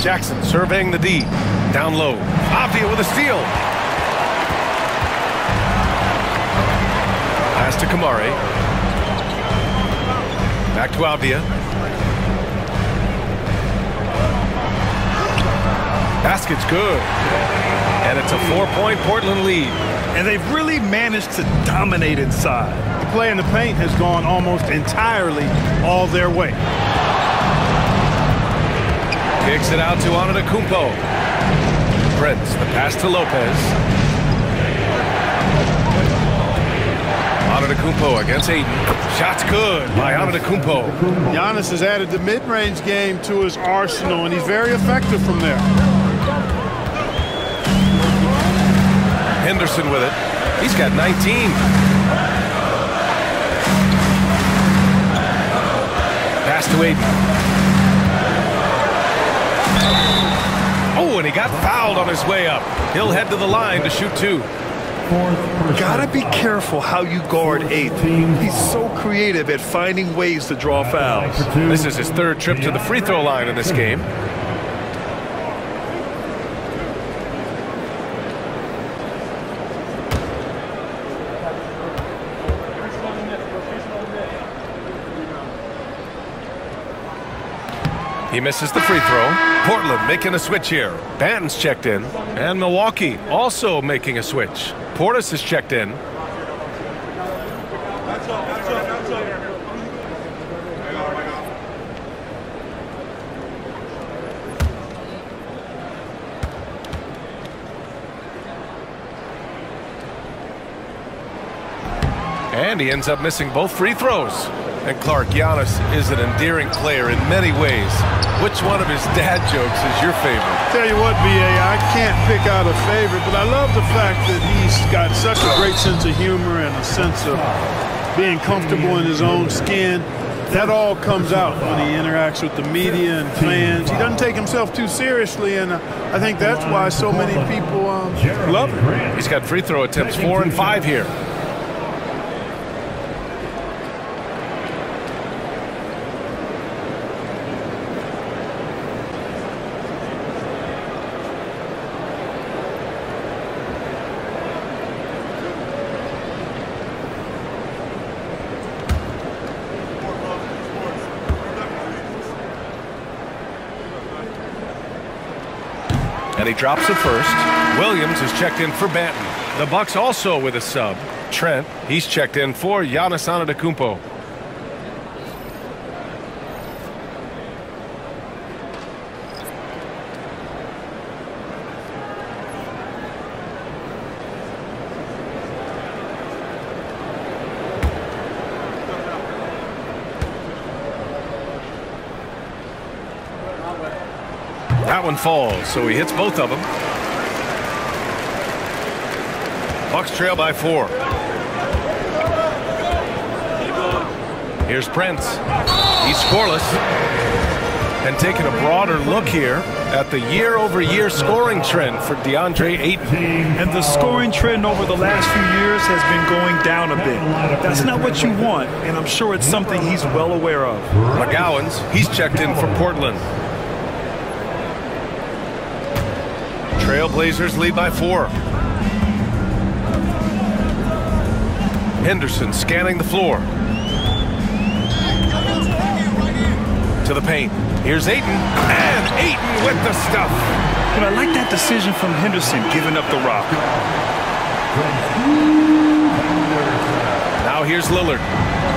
Jackson surveying the D. Down low. Avdia with a steal. Pass to Kamari. Back to Avdia. Basket's good. And it's a 4-point Portland lead. And they've really managed to dominate inside. The play in the paint has gone almost entirely all their way. Kicks it out to Antetokounmpo. Prince, the pass to Lopez. Antetokounmpo against Ayton. Shot's good by Antetokounmpo. Giannis has added the mid-range game to his arsenal, and he's very effective from there. Henderson with it. He's got 19. Pass to Ayton. Oh, and he got fouled on his way up. He'll head to the line to shoot 2. Gotta be careful how you guard Ayton. He's so creative at finding ways to draw fouls. This is his 3rd trip to the free throw line in this game. He misses the free throw. Portland making a switch here. Banton's checked in. And Milwaukee also making a switch. Portis is checked in. And he ends up missing both free throws. And Clark, Giannis is an endearing player in many ways. Which one of his dad jokes is your favorite? Tell you what, B.A., I can't pick out a favorite, but I love the fact that he's got such a great sense of humor and a sense of being comfortable in his own skin. That all comes out when he interacts with the media and fans. He doesn't take himself too seriously, and I think that's why so many people love him. He's got free throw attempts 4 and 5 here. And he drops it first. Williams is checked in for Banton. The Bucks also with a sub. Trent, he's checked in for Giannis Antetokounmpo. That one falls, so he hits both of them. Bucks trail by 4. Here's Prince. He's scoreless. And taking a broader look here at the year-over-year scoring trend for DeAndre Ayton. And the scoring trend over the last few years has been going down a bit. That's not what you want, and I'm sure it's something he's well aware of. McGowan's, he's checked in for Portland. Trailblazers lead by 4. Henderson scanning the floor. To the paint. Here's Ayton. And Ayton with the stuff. But I like that decision from Henderson, giving up the rock. Now here's Lillard.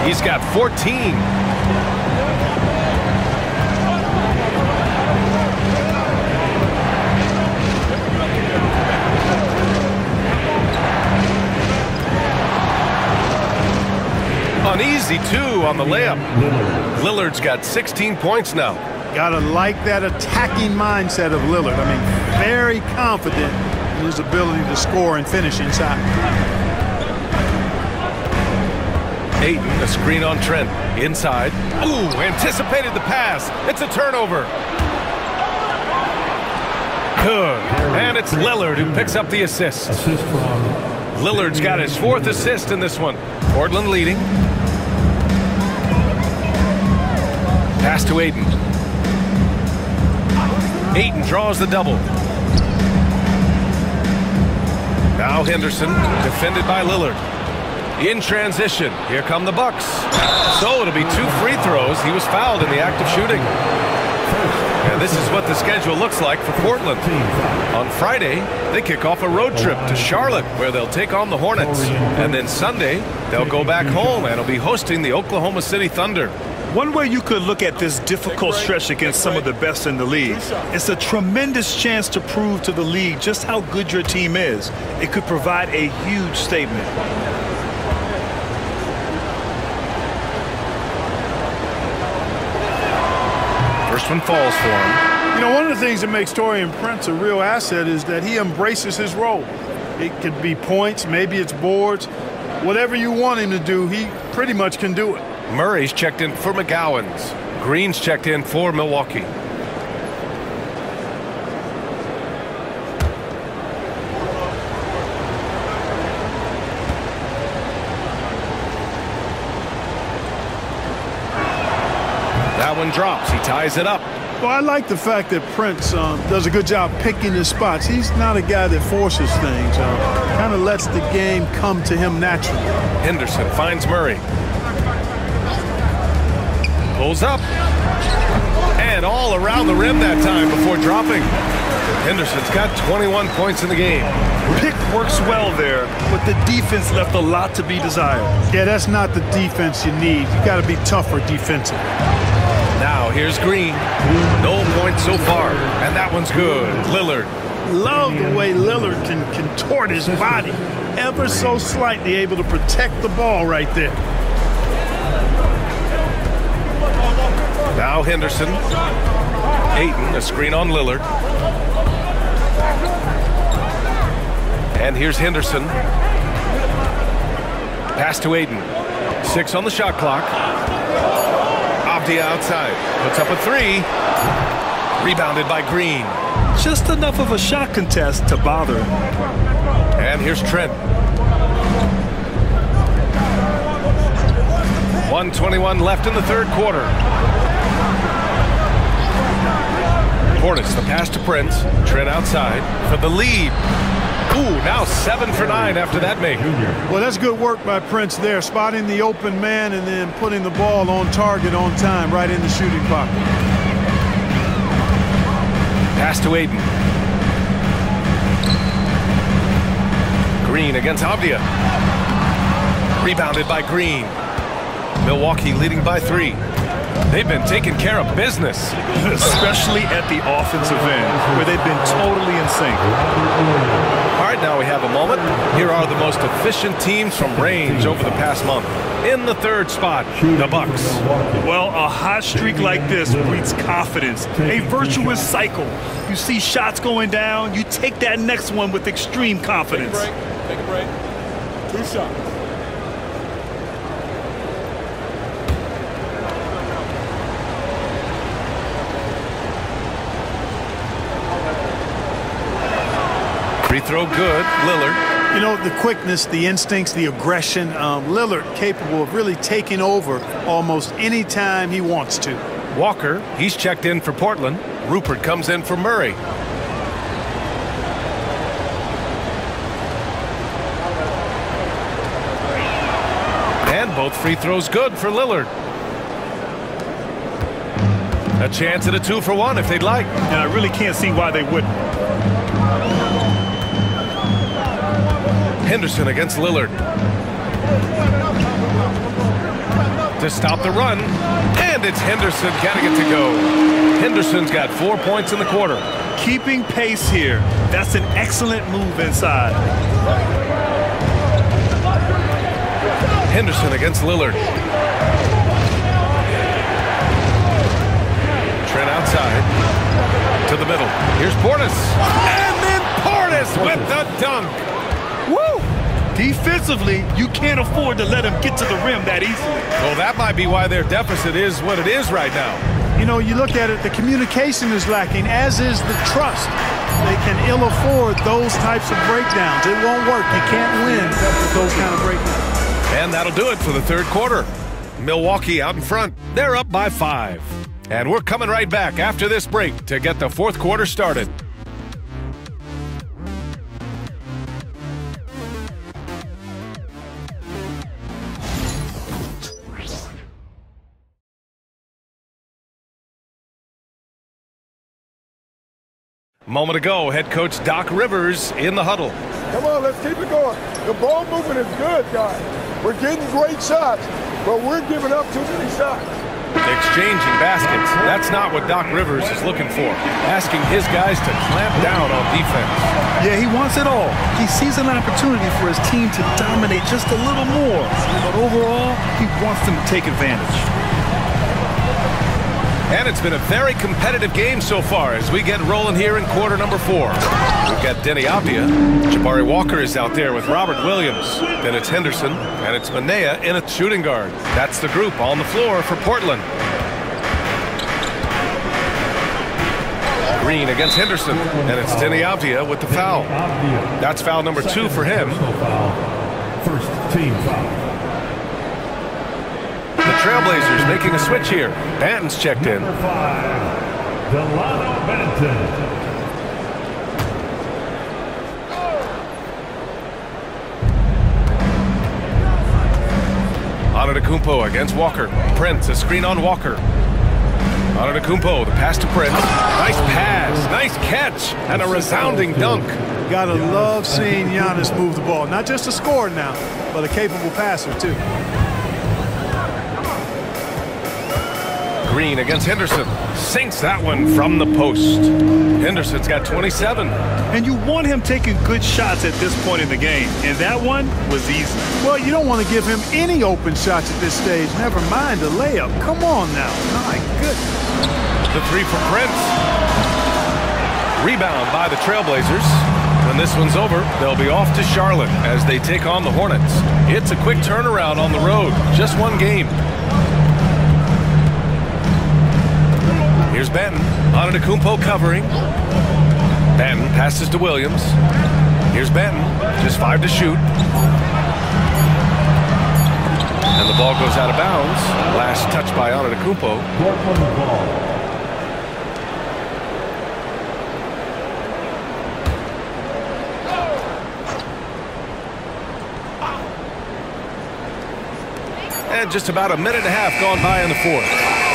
He's got 14. Uneasy, too, on the layup. Lillard's got 16 points now. Gotta like that attacking mindset of Lillard. I mean, very confident in his ability to score and finish inside. Ayton, a screen on Trent. Inside. Ooh, anticipated the pass. It's a turnover. Good. And it's Lillard who picks up the assist. Lillard's got his 4th assist in this one. Portland leading. Pass to Ayton. Ayton draws the double. Now Henderson, defended by Lillard. In transition, here come the Bucks. So it'll be 2 free throws. He was fouled in the act of shooting. And this is what the schedule looks like for Portland. On Friday, they kick off a road trip to Charlotte, where they'll take on the Hornets. And then Sunday, they'll go back home and will be hosting the Oklahoma City Thunder. One way you could look at this difficult stretch against some of the best in the league, it's a tremendous chance to prove to the league just how good your team is. It could provide a huge statement. First one falls for him. You know, one of the things that makes Taurean Prince a real asset is that he embraces his role. It could be points, maybe it's boards. Whatever you want him to do, he pretty much can do it. Murray's checked in for McGowan's. Green's checked in for Milwaukee. That one drops. He ties it up. Well, I like the fact that Prince does a good job picking his spots. He's not a guy that forces things. Kind of lets the game come to him naturally. Henderson finds Murray. Pulls up. And all around the rim that time before dropping. Henderson's got 21 points in the game. Pick works well there, but the defense left a lot to be desired. Yeah, that's not the defense you need. You got to be tougher defensively. Now here's Green. No points so far, and that one's good. Lillard. Love the way Lillard can contort his body ever so slightly, able to protect the ball right there. Now Henderson. Ayton, a screen on Lillard. And here's Henderson. Pass to Ayton. 6 on the shot clock. Avdia outside. Puts up a 3. Rebounded by Green. Just enough of a shot contest to bother him. And here's Trent. 1:21 left in the 3rd quarter. Hornets, the pass to Prince. Trent outside for the lead. Ooh, now 7 for 9 after that make. Well, that's good work by Prince there, spotting the open man and then putting the ball on target on time, right in the shooting pocket. Pass to Ayton. Green against Avdia. Rebounded by Green. Milwaukee leading by 3. They've been taking care of business. Especially at the offensive end, where they've been totally in sync. All right, now we have a moment. Here are the most efficient teams from range over the past month. In the 3rd spot, the Bucks. Well, a hot streak like this breeds confidence, a virtuous cycle. You see shots going down, you take that next one with extreme confidence. Take a break. 2 shots. Free throw good, Lillard. You know, the quickness, the instincts, the aggression, Lillard capable of really taking over almost any time he wants to. Walker, he's checked in for Portland. Rupert comes in for Murray. And both free throws good for Lillard. A chance at a 2-for-1 if they'd like. And I really can't see why they wouldn't. Henderson against Lillard. To stop the run, and it's Henderson getting it to go. Henderson's got 4 points in the quarter. Keeping pace here. That's an excellent move inside. Henderson against Lillard. Trent outside to the middle. Here's Portis. And then Portis with the dunk. Woo! Defensively, you can't afford to let him get to the rim that easily. Well, that might be why their deficit is what it is right now. You know, you look at it, the communication is lacking, as is the trust. They can ill afford those types of breakdowns. It won't work. You can't win with those kind of breakdowns. And that'll do it for the third quarter. Milwaukee out in front. They're up by 5. And we're coming right back after this break to get the fourth quarter started. Moment ago, head coach Doc Rivers in the huddle. Come on, let's keep it going. The ball movement is good, guys. We're getting great shots, but we're giving up too many shots. Exchanging baskets. That's not what Doc Rivers is looking for. Asking his guys to clamp down on defense. Yeah, he wants it all. He sees an opportunity for his team to dominate just a little more. But overall, he wants them to take advantage. And it's been a very competitive game so far as we get rolling here in quarter number 4. We've got Denny Avdia. Jabari Walker is out there with Robert Williams. Then it's Henderson, and it's Manea in a shooting guard. That's the group on the floor for Portland. Green against Henderson, and it's Denny Avdia with the foul. That's foul number 2 for him. First team foul. The Trailblazers making a switch here. Banton's checked in. Number 5, Delano Banton. Antetokounmpo against Walker. Prince, a screen on Walker. Antetokounmpo, the pass to Prince. Nice pass, nice catch, and a resounding dunk. Gotta love seeing Giannis move the ball. Not just a scorer now, but a capable passer, too. Green against Henderson. Sinks that one from the post. Henderson's got 27. And you want him taking good shots at this point in the game. And that one was easy. Well, you don't want to give him any open shots at this stage. Never mind a layup. Come on now. My goodness. The 3 for Prince. Rebound by the Trailblazers. When this one's over, they'll be off to Charlotte as they take on the Hornets. It's a quick turnaround on the road. Just one game. Here's Banton. Antetokounmpo covering. Banton passes to Williams. Here's Banton. Just 5 to shoot. And the ball goes out of bounds. Last touch by Antetokounmpo. Portland ball. And just about a minute and a half gone by in the fourth.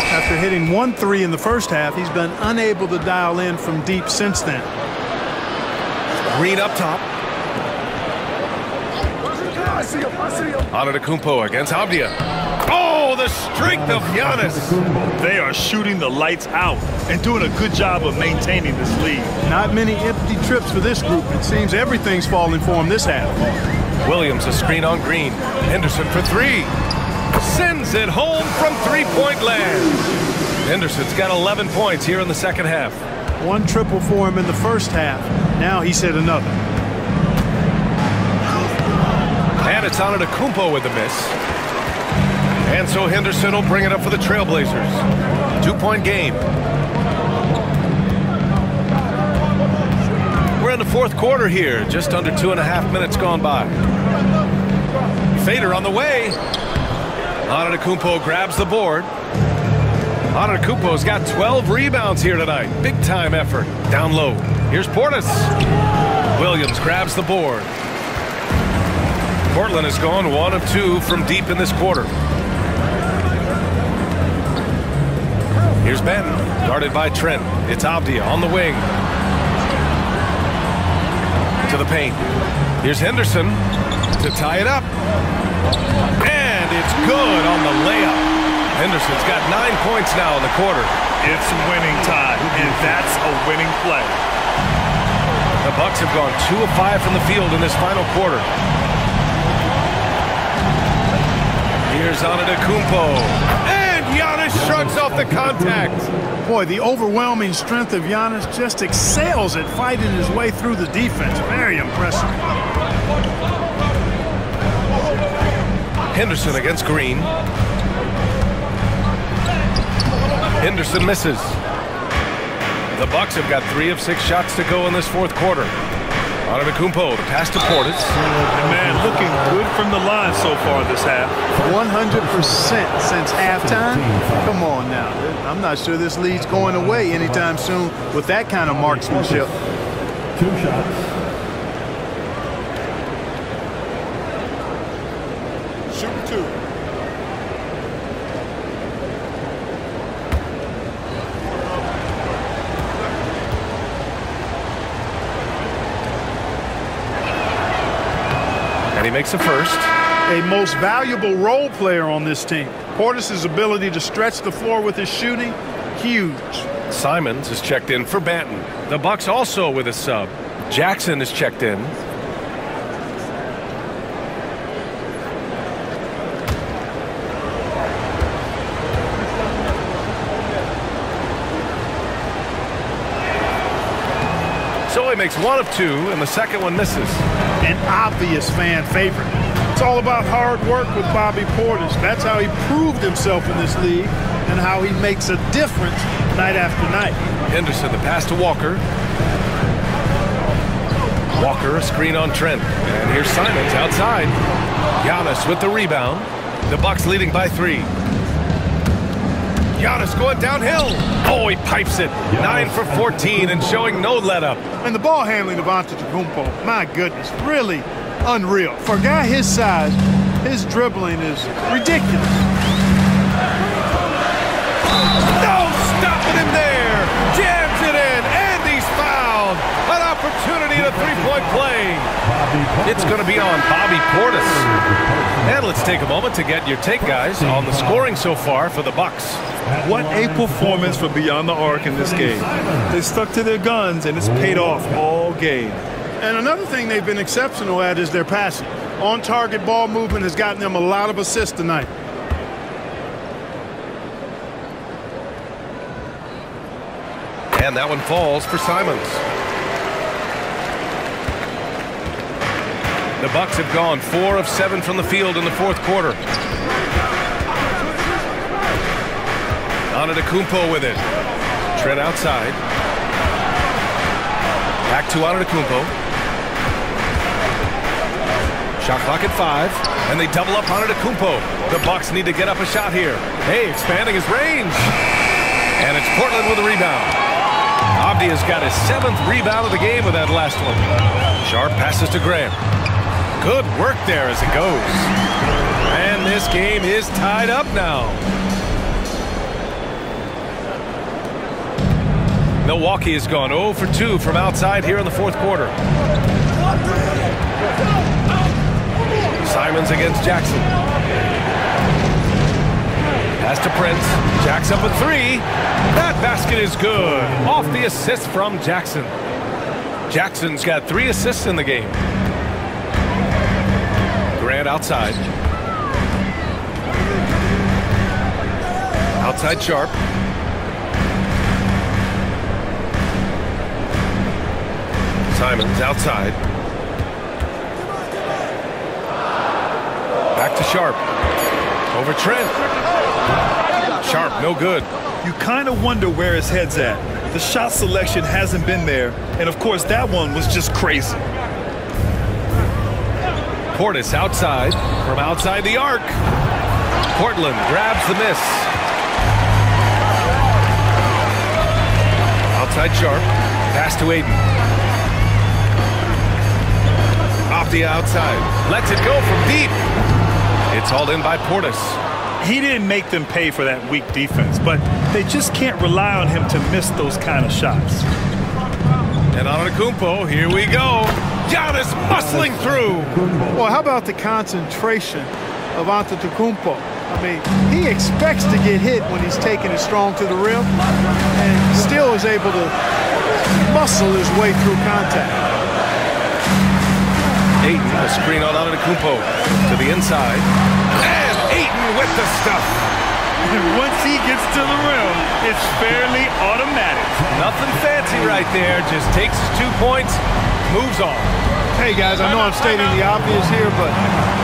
After hitting 1 3 in the first half, he's been unable to dial in from deep since then. Green up top. Antetokounmpo against Avdia. Oh, the strength of Giannis. They are shooting the lights out and doing a good job of maintaining this lead. Not many empty trips for this group. It seems everything's falling for him this half. Williams a screen on Green. Henderson for 3. Sends it home from three-point land. Henderson's got 11 points here in the second half. 1 triple for him in the first half. Now he's hit another. And it's Antetokounmpo with the miss. And so Henderson will bring it up for the Trailblazers. 2-point game. We're in the fourth quarter here. Just under 2.5 minutes gone by. Fader on the way. Antetokounmpo grabs the board. Antetokounmpo's got 12 rebounds here tonight. Big time effort. Down low. Here's Portis. Williams grabs the board. Portland has gone 1 of 2 from deep in this quarter. Here's Banton, guarded by Trent. It's Avdia on the wing. To the paint. Here's Henderson to tie it up. And it it's good on the layup. Henderson's got 9 points now in the quarter. It's winning time, and that's a winning play. The Bucks have gone 2 of 5 from the field in this final quarter. Here's Antetokounmpo. And Giannis shrugs off the contact. Boy, the overwhelming strength of Giannis just excels at fighting his way through the defense. Very impressive. Henderson against Green. Henderson misses. The Bucks have got 3 of 6 shots to go in this fourth quarter. Antetokounmpo, the pass to Portis. And man, looking good from the line so far this half. 100% since halftime. Come on now. I'm not sure this lead's going away anytime soon with that kind of marksmanship. 2 shots. Shoot 2. He makes a first. A most valuable role player on this team. Portis' ability to stretch the floor with his shooting, huge. Simons is checked in for Banton. The Bucks also with a sub. Jackson is checked in. So he makes 1 of 2, and the second one misses. An obvious fan favorite. It's all about hard work with Bobby Portis. That's how he proved himself in this league and how he makes a difference night after night. Henderson, the pass to Walker. Walker, a screen on Trent. And here's Simons outside. Giannis with the rebound. The Bucks leading by 3. Giannis going downhill. Oh, he pipes it. 9 for 14 and showing no let-up. And the ball handling of Antetokounmpo, my goodness, really unreal. For a guy his size, his dribbling is ridiculous. No stopping him there. Jams it in, and he's fouled. An opportunity to 3-point play. It's going to be on Bobby Portis. And let's take a moment to get your take, guys, on the scoring so far for the Bucks. What a performance for Beyond the Arc in this game. They stuck to their guns, and it's paid off all game. And another thing they've been exceptional at is their passing. On-target ball movement has gotten them a lot of assists tonight. And that one falls for Simons. The Bucks have gone 4 of 7 from the field in the fourth quarter. Antetokounmpo with it. Trent outside. Back to Antetokounmpo. Shot clock at 5, and they double up Antetokounmpo. The Bucks need to get up a shot here. Hey, expanding his range. And it's Portland with a rebound. Avdia's got his 7th rebound of the game with that last one. Sharp passes to Graham. Good work there as it goes. And this game is tied up now. Milwaukee has gone 0 for 2 from outside here in the fourth quarter. Simons against Jackson. Pass to Prince. Jack's up with 3. That basket is good. Off the assist from Jackson. Jackson's got 3 assists in the game. Grant outside. Outside Sharp. Simons outside. Back to Sharp. Over Trent. Sharp, no good. You kind of wonder where his head's at. The shot selection hasn't been there, and of course that one was just crazy. Portis outside, from outside the arc. Portland grabs the miss. Outside Sharp, pass to Aiden. Off the outside, lets it go from deep. It's hauled in by Portis. He didn't make them pay for that weak defense, but they just can't rely on him to miss those kind of shots. And Antetokounmpo, here we go. Giannis muscling through. Well, how about the concentration of Antetokounmpo. I mean, he expects to get hit when he's taking it strong to the rim and still is able to muscle his way through contact. Ayton, a screen on Antetokounmpo to the inside. And Ayton with the stuff. And once he gets to the rim, it's fairly automatic. Nothing fancy right there. Just takes his 2 points, moves on. Hey, guys, I know I'm stating the obvious here, but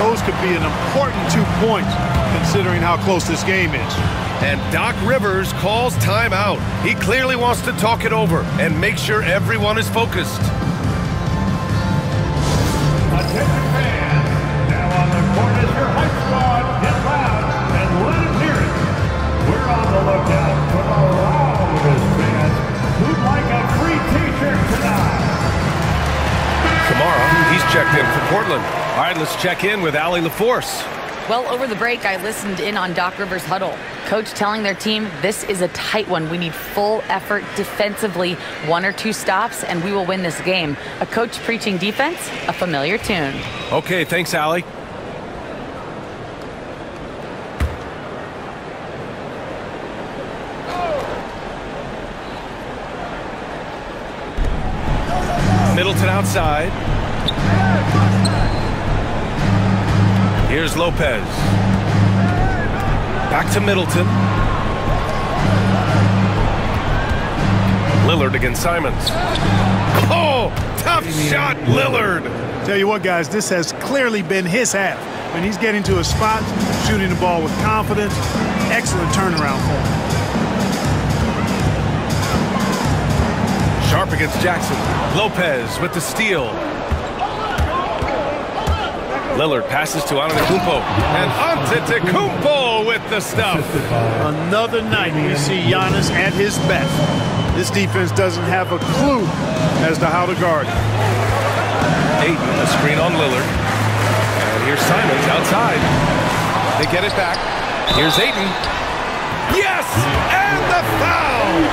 those could be an important 2 points considering how close this game is. And Doc Rivers calls timeout. He clearly wants to talk it over and make sure everyone is focused. Attention fans, now on the court is your hype squad. Get loud and let them hear it. We're on the lookout for the loudest fans who'd like a free t-shirt tonight. Kamara, he's checked in for Portland. All right, let's check in with Allie LaForce. Well, over the break, I listened in on Doc Rivers' huddle. Coach telling their team, this is a tight one. We need full effort defensively, 1 or 2 stops, and we will win this game. A coach preaching defense, a familiar tune. Okay, thanks, Allie. Middleton outside. Here's Lopez. Back to Middleton. Lillard against Simons. Oh, tough shot, Lillard. Tell you what, guys, this has clearly been his half. When he's getting to his spots, shooting the ball with confidence, excellent turnaround for him. Sharp against Jackson. Lopez with the steal. Lillard passes to Antetokounmpo. And Antetokounmpo with the stuff. Another night we see Giannis at his best. This defense doesn't have a clue as to how to guard him. Ayton, a screen on Lillard. And here's Simons outside. They get it back. Here's Ayton. Yes! And the foul!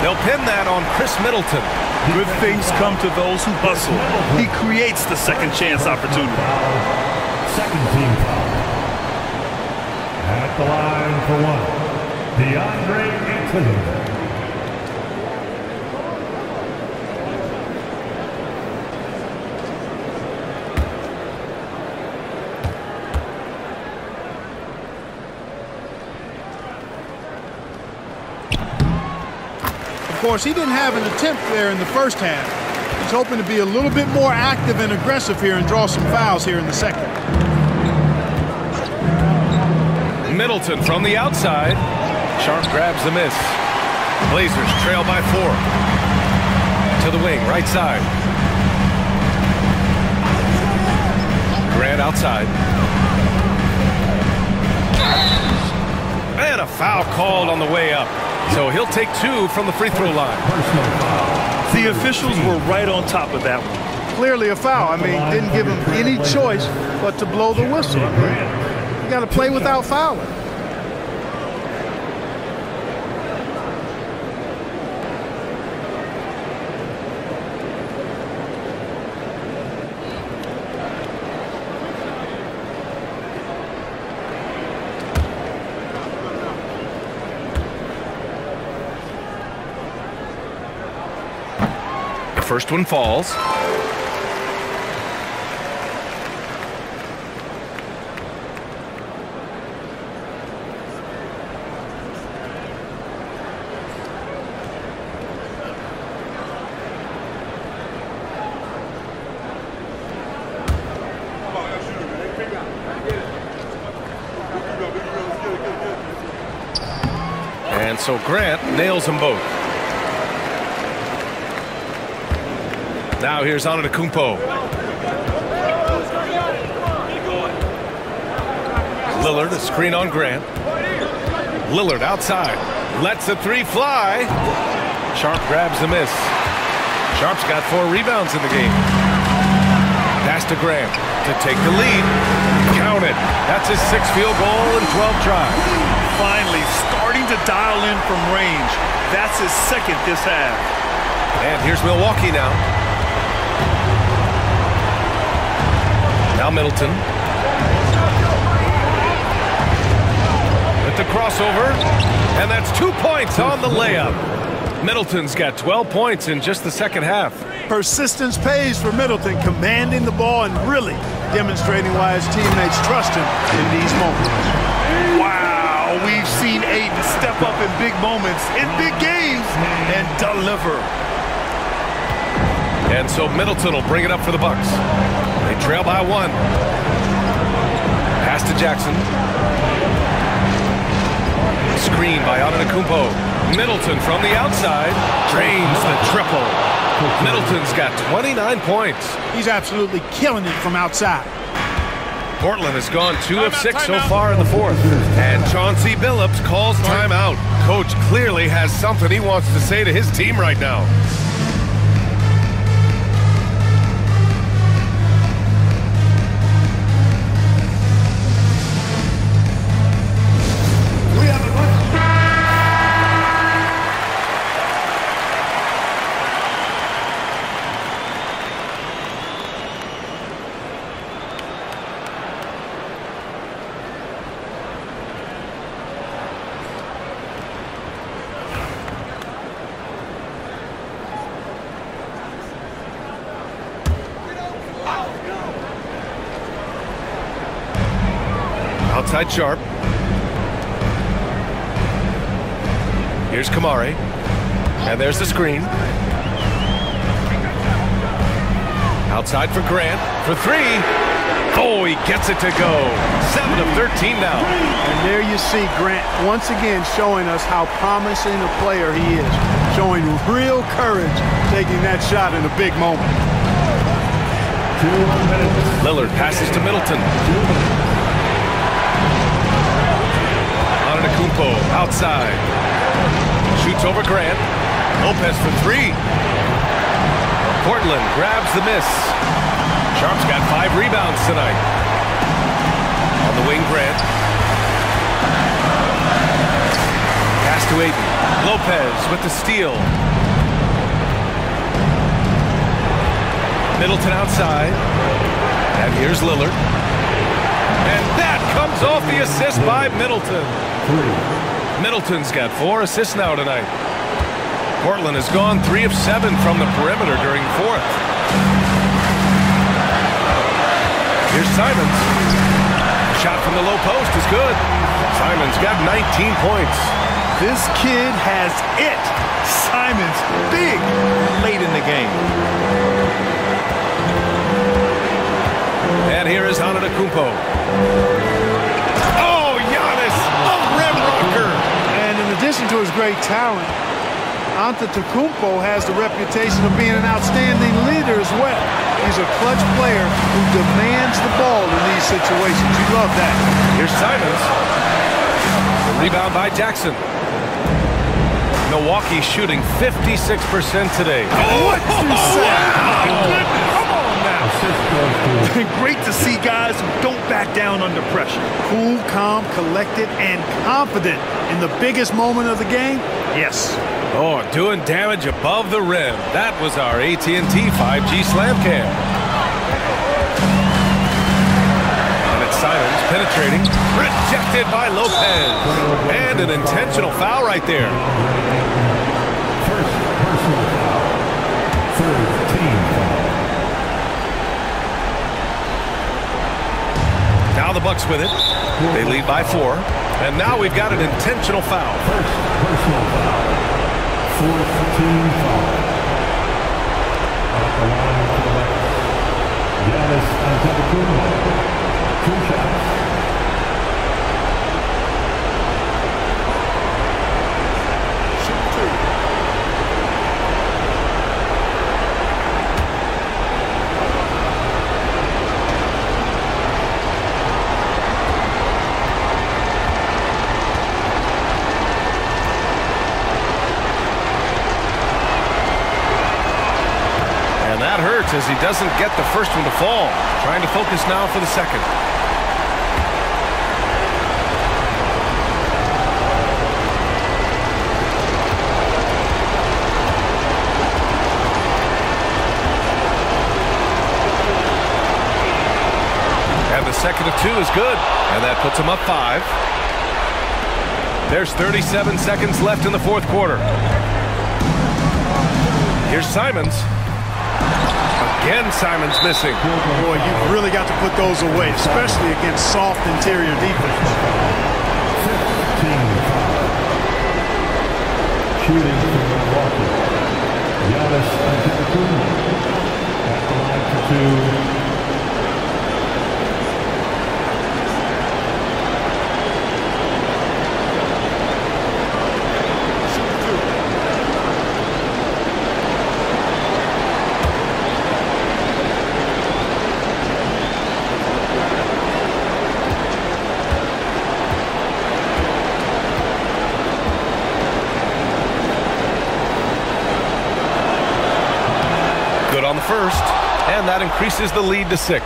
They'll pin that on Chris Middleton. Good things come to those who hustle. He creates the second chance opportunity. Second team foul. At the line for 1, DeAndre Ayton. Of course, he didn't have an attempt there in the first half. He's hoping to be a little bit more active and aggressive here and draw some fouls here in the second. Middleton from the outside. Sharp grabs the miss. Blazers trail by 4. To the wing, right side. Grant outside. And a foul called on the way up. So he'll take 2 from the free throw line. The officials were right on top of that one. Clearly a foul. I mean, didn't give him any choice but to blow the whistle. You got to play without fouling. First one falls. And so Grant nails them both. Now here's Antetokounmpo. Lillard, a screen on Grant. Lillard outside. Lets the 3 fly. Sharp grabs the miss. Sharp's got 4 rebounds in the game. Pass to Grant to take the lead. Count it. That's his 6th field goal in 12 tries. Finally starting to dial in from range. That's his 2nd this half. And here's Milwaukee now. Now Middleton. with the crossover, and that's 2 points on the layup. Middleton's got 12 points in just the second half. Persistence pays for Middleton, commanding the ball and really demonstrating why his teammates trust him in these moments. Wow, we've seen Ayton step up in big moments, in big games, and deliver. And so Middleton will bring it up for the Bucks. They trail by 1. Pass to Jackson. Screen by Antetokounmpo. Middleton from the outside drains the triple. Middleton's got 29 points. He's absolutely killing it from outside. Portland has gone 2 of 6 so far in the fourth. And Chauncey Billups calls timeout. Coach clearly has something he wants to say to his team right now. Outside Sharp. Here's Kamari. And there's the screen. Outside for Grant for 3. Oh, he gets it to go. 7 of 13 now. And there you see Grant once again showing us how promising a player he is. Showing real courage taking that shot in a big moment. Lillard passes to Middleton. Antetokounmpo outside. Shoots over Grant. Lopez for 3. Portland grabs the miss. Sharp's got 5 rebounds tonight. On the wing, Grant. Pass to Ayton. Lopez with the steal. Middleton outside. And here's Lillard. And that comes off the assist by Middleton. Middleton's got 4 assists now tonight. Portland has gone 3 of 7 from the perimeter during the fourth. Here's Simons. Shot from the low post is good. Simons got 19 points. This kid has it. Simons big late in the game. And here is Antetokounmpo. Oh, Giannis, a rim rocker. And in addition to his great talent, Antetokounmpo has the reputation of being an outstanding leader as well. He's a clutch player who demands the ball in these situations. You love that. Here's Simons. The rebound by Jackson. Milwaukee shooting 56% today. What you say? Come on now. Great to see guys who don't back down under pressure. Cool, calm, collected, and confident in the biggest moment of the game. Yes. Oh, doing damage above the rim. That was our AT&T 5G slam cam. And it's Simons penetrating. Rejected by Lopez. And an intentional foul right there. First personal foul. Third team foul. Now the Bucks with it. They lead by 4. And now we've got an intentional foul. First personal foul. Fourth team foul. At the line for the Bucks. Giannis Antetokounmpo. 2 shots. As he doesn't get the first one to fall. Trying to focus now for the second. And the second of 2 is good. And that puts him up 5. There's 37 seconds left in the fourth quarter. Here's Simons. Again, Simons missing. Boy, you've really got to put those away, especially against soft interior defense. Shooting for Milwaukee. Giannis Antetokounmpo at the line for two. On the first, and that increases the lead to 6.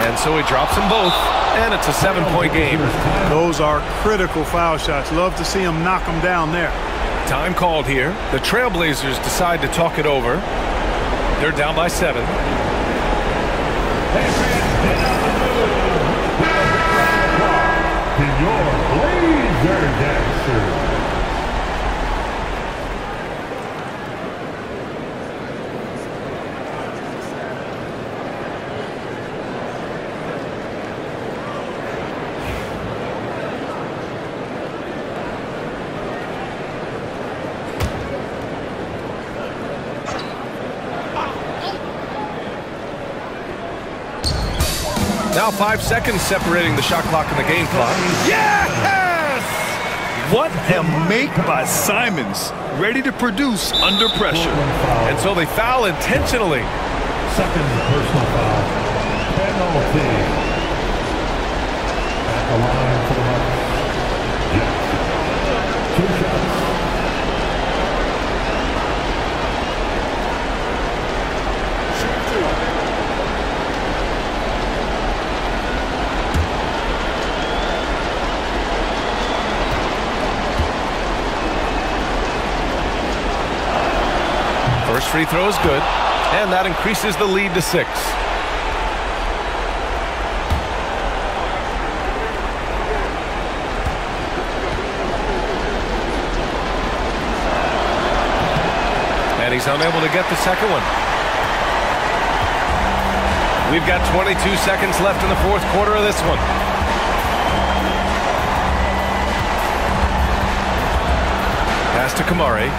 And so he drops them both, and it's a 7-point game. Those are critical foul shots. Love to see him knock them down there. Time called here. The Trailblazers decide to talk it over. They're down by 7. And on the move, to your Blazer Dancers. Now 5 seconds separating the shot clock and the game clock. Yes! What a make by Simons. Ready to produce under pressure. And so they foul intentionally. Second personal foul. Penalty. At the line for the Bucks. 2 shots. First free throw is good, and that increases the lead to 6. And he's unable to get the second one. We've got 22 seconds left in the fourth quarter of this one. Pass to Kamari.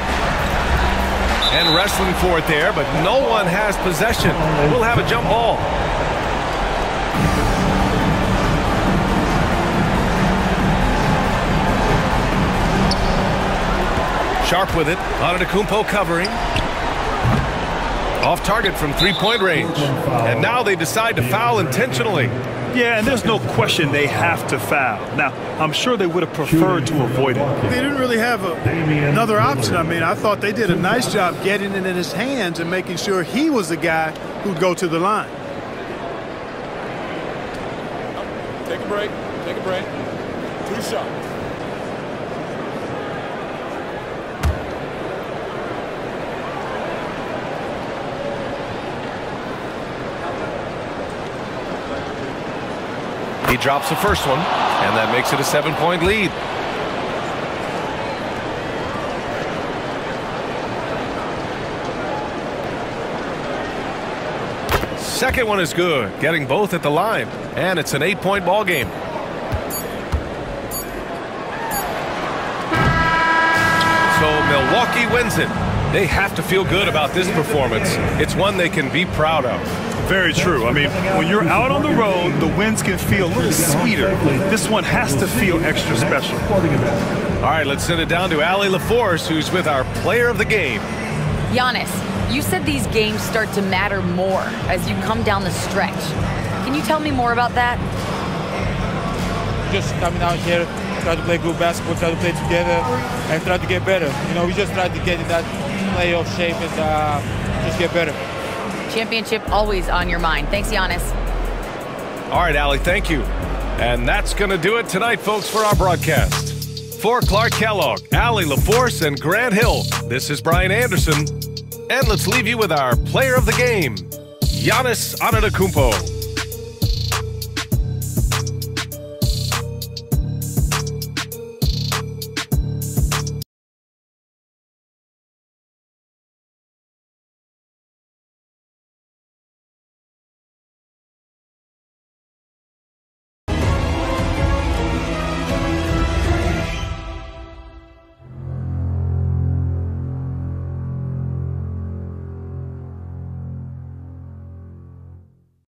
And wrestling for it there, but no one has possession. We'll have a jump ball. Sharp with it. Antetokounmpo covering. Off target from three-point range. And now they decide to foul intentionally. Yeah, and there's no question they have to foul. Now, I'm sure they would have preferred to avoid it. They didn't really have another option. I mean, I thought they did a nice job getting it in his hands and making sure he was the guy who'd go to the line. Take a break. Take a break. 2 shots. He drops the first one, and that makes it a 7-point lead. Second one is good, getting both at the line, and it's an 8-point ball game. So Milwaukee wins it. They have to feel good about this performance. It's one they can be proud of. Very true. I mean, when you're out on the road, the wins can feel a little sweeter. This one has to feel extra special. All right, let's send it down to Allie LaForce, who's with our player of the game. Giannis, you said these games start to matter more as you come down the stretch. Can you tell me more about that? Just coming out here, try to play group basketball, try to play together, and try to get better. You know, we just try to get in that playoff shape and just get better. Championship always on your mind. Thanks, Giannis. All right, Allie, thank you. And that's going to do it tonight, folks, for our broadcast. For Clark Kellogg, Allie LaForce, and Grant Hill, this is Brian Anderson. And let's leave you with our player of the game, Giannis Antetokounmpo.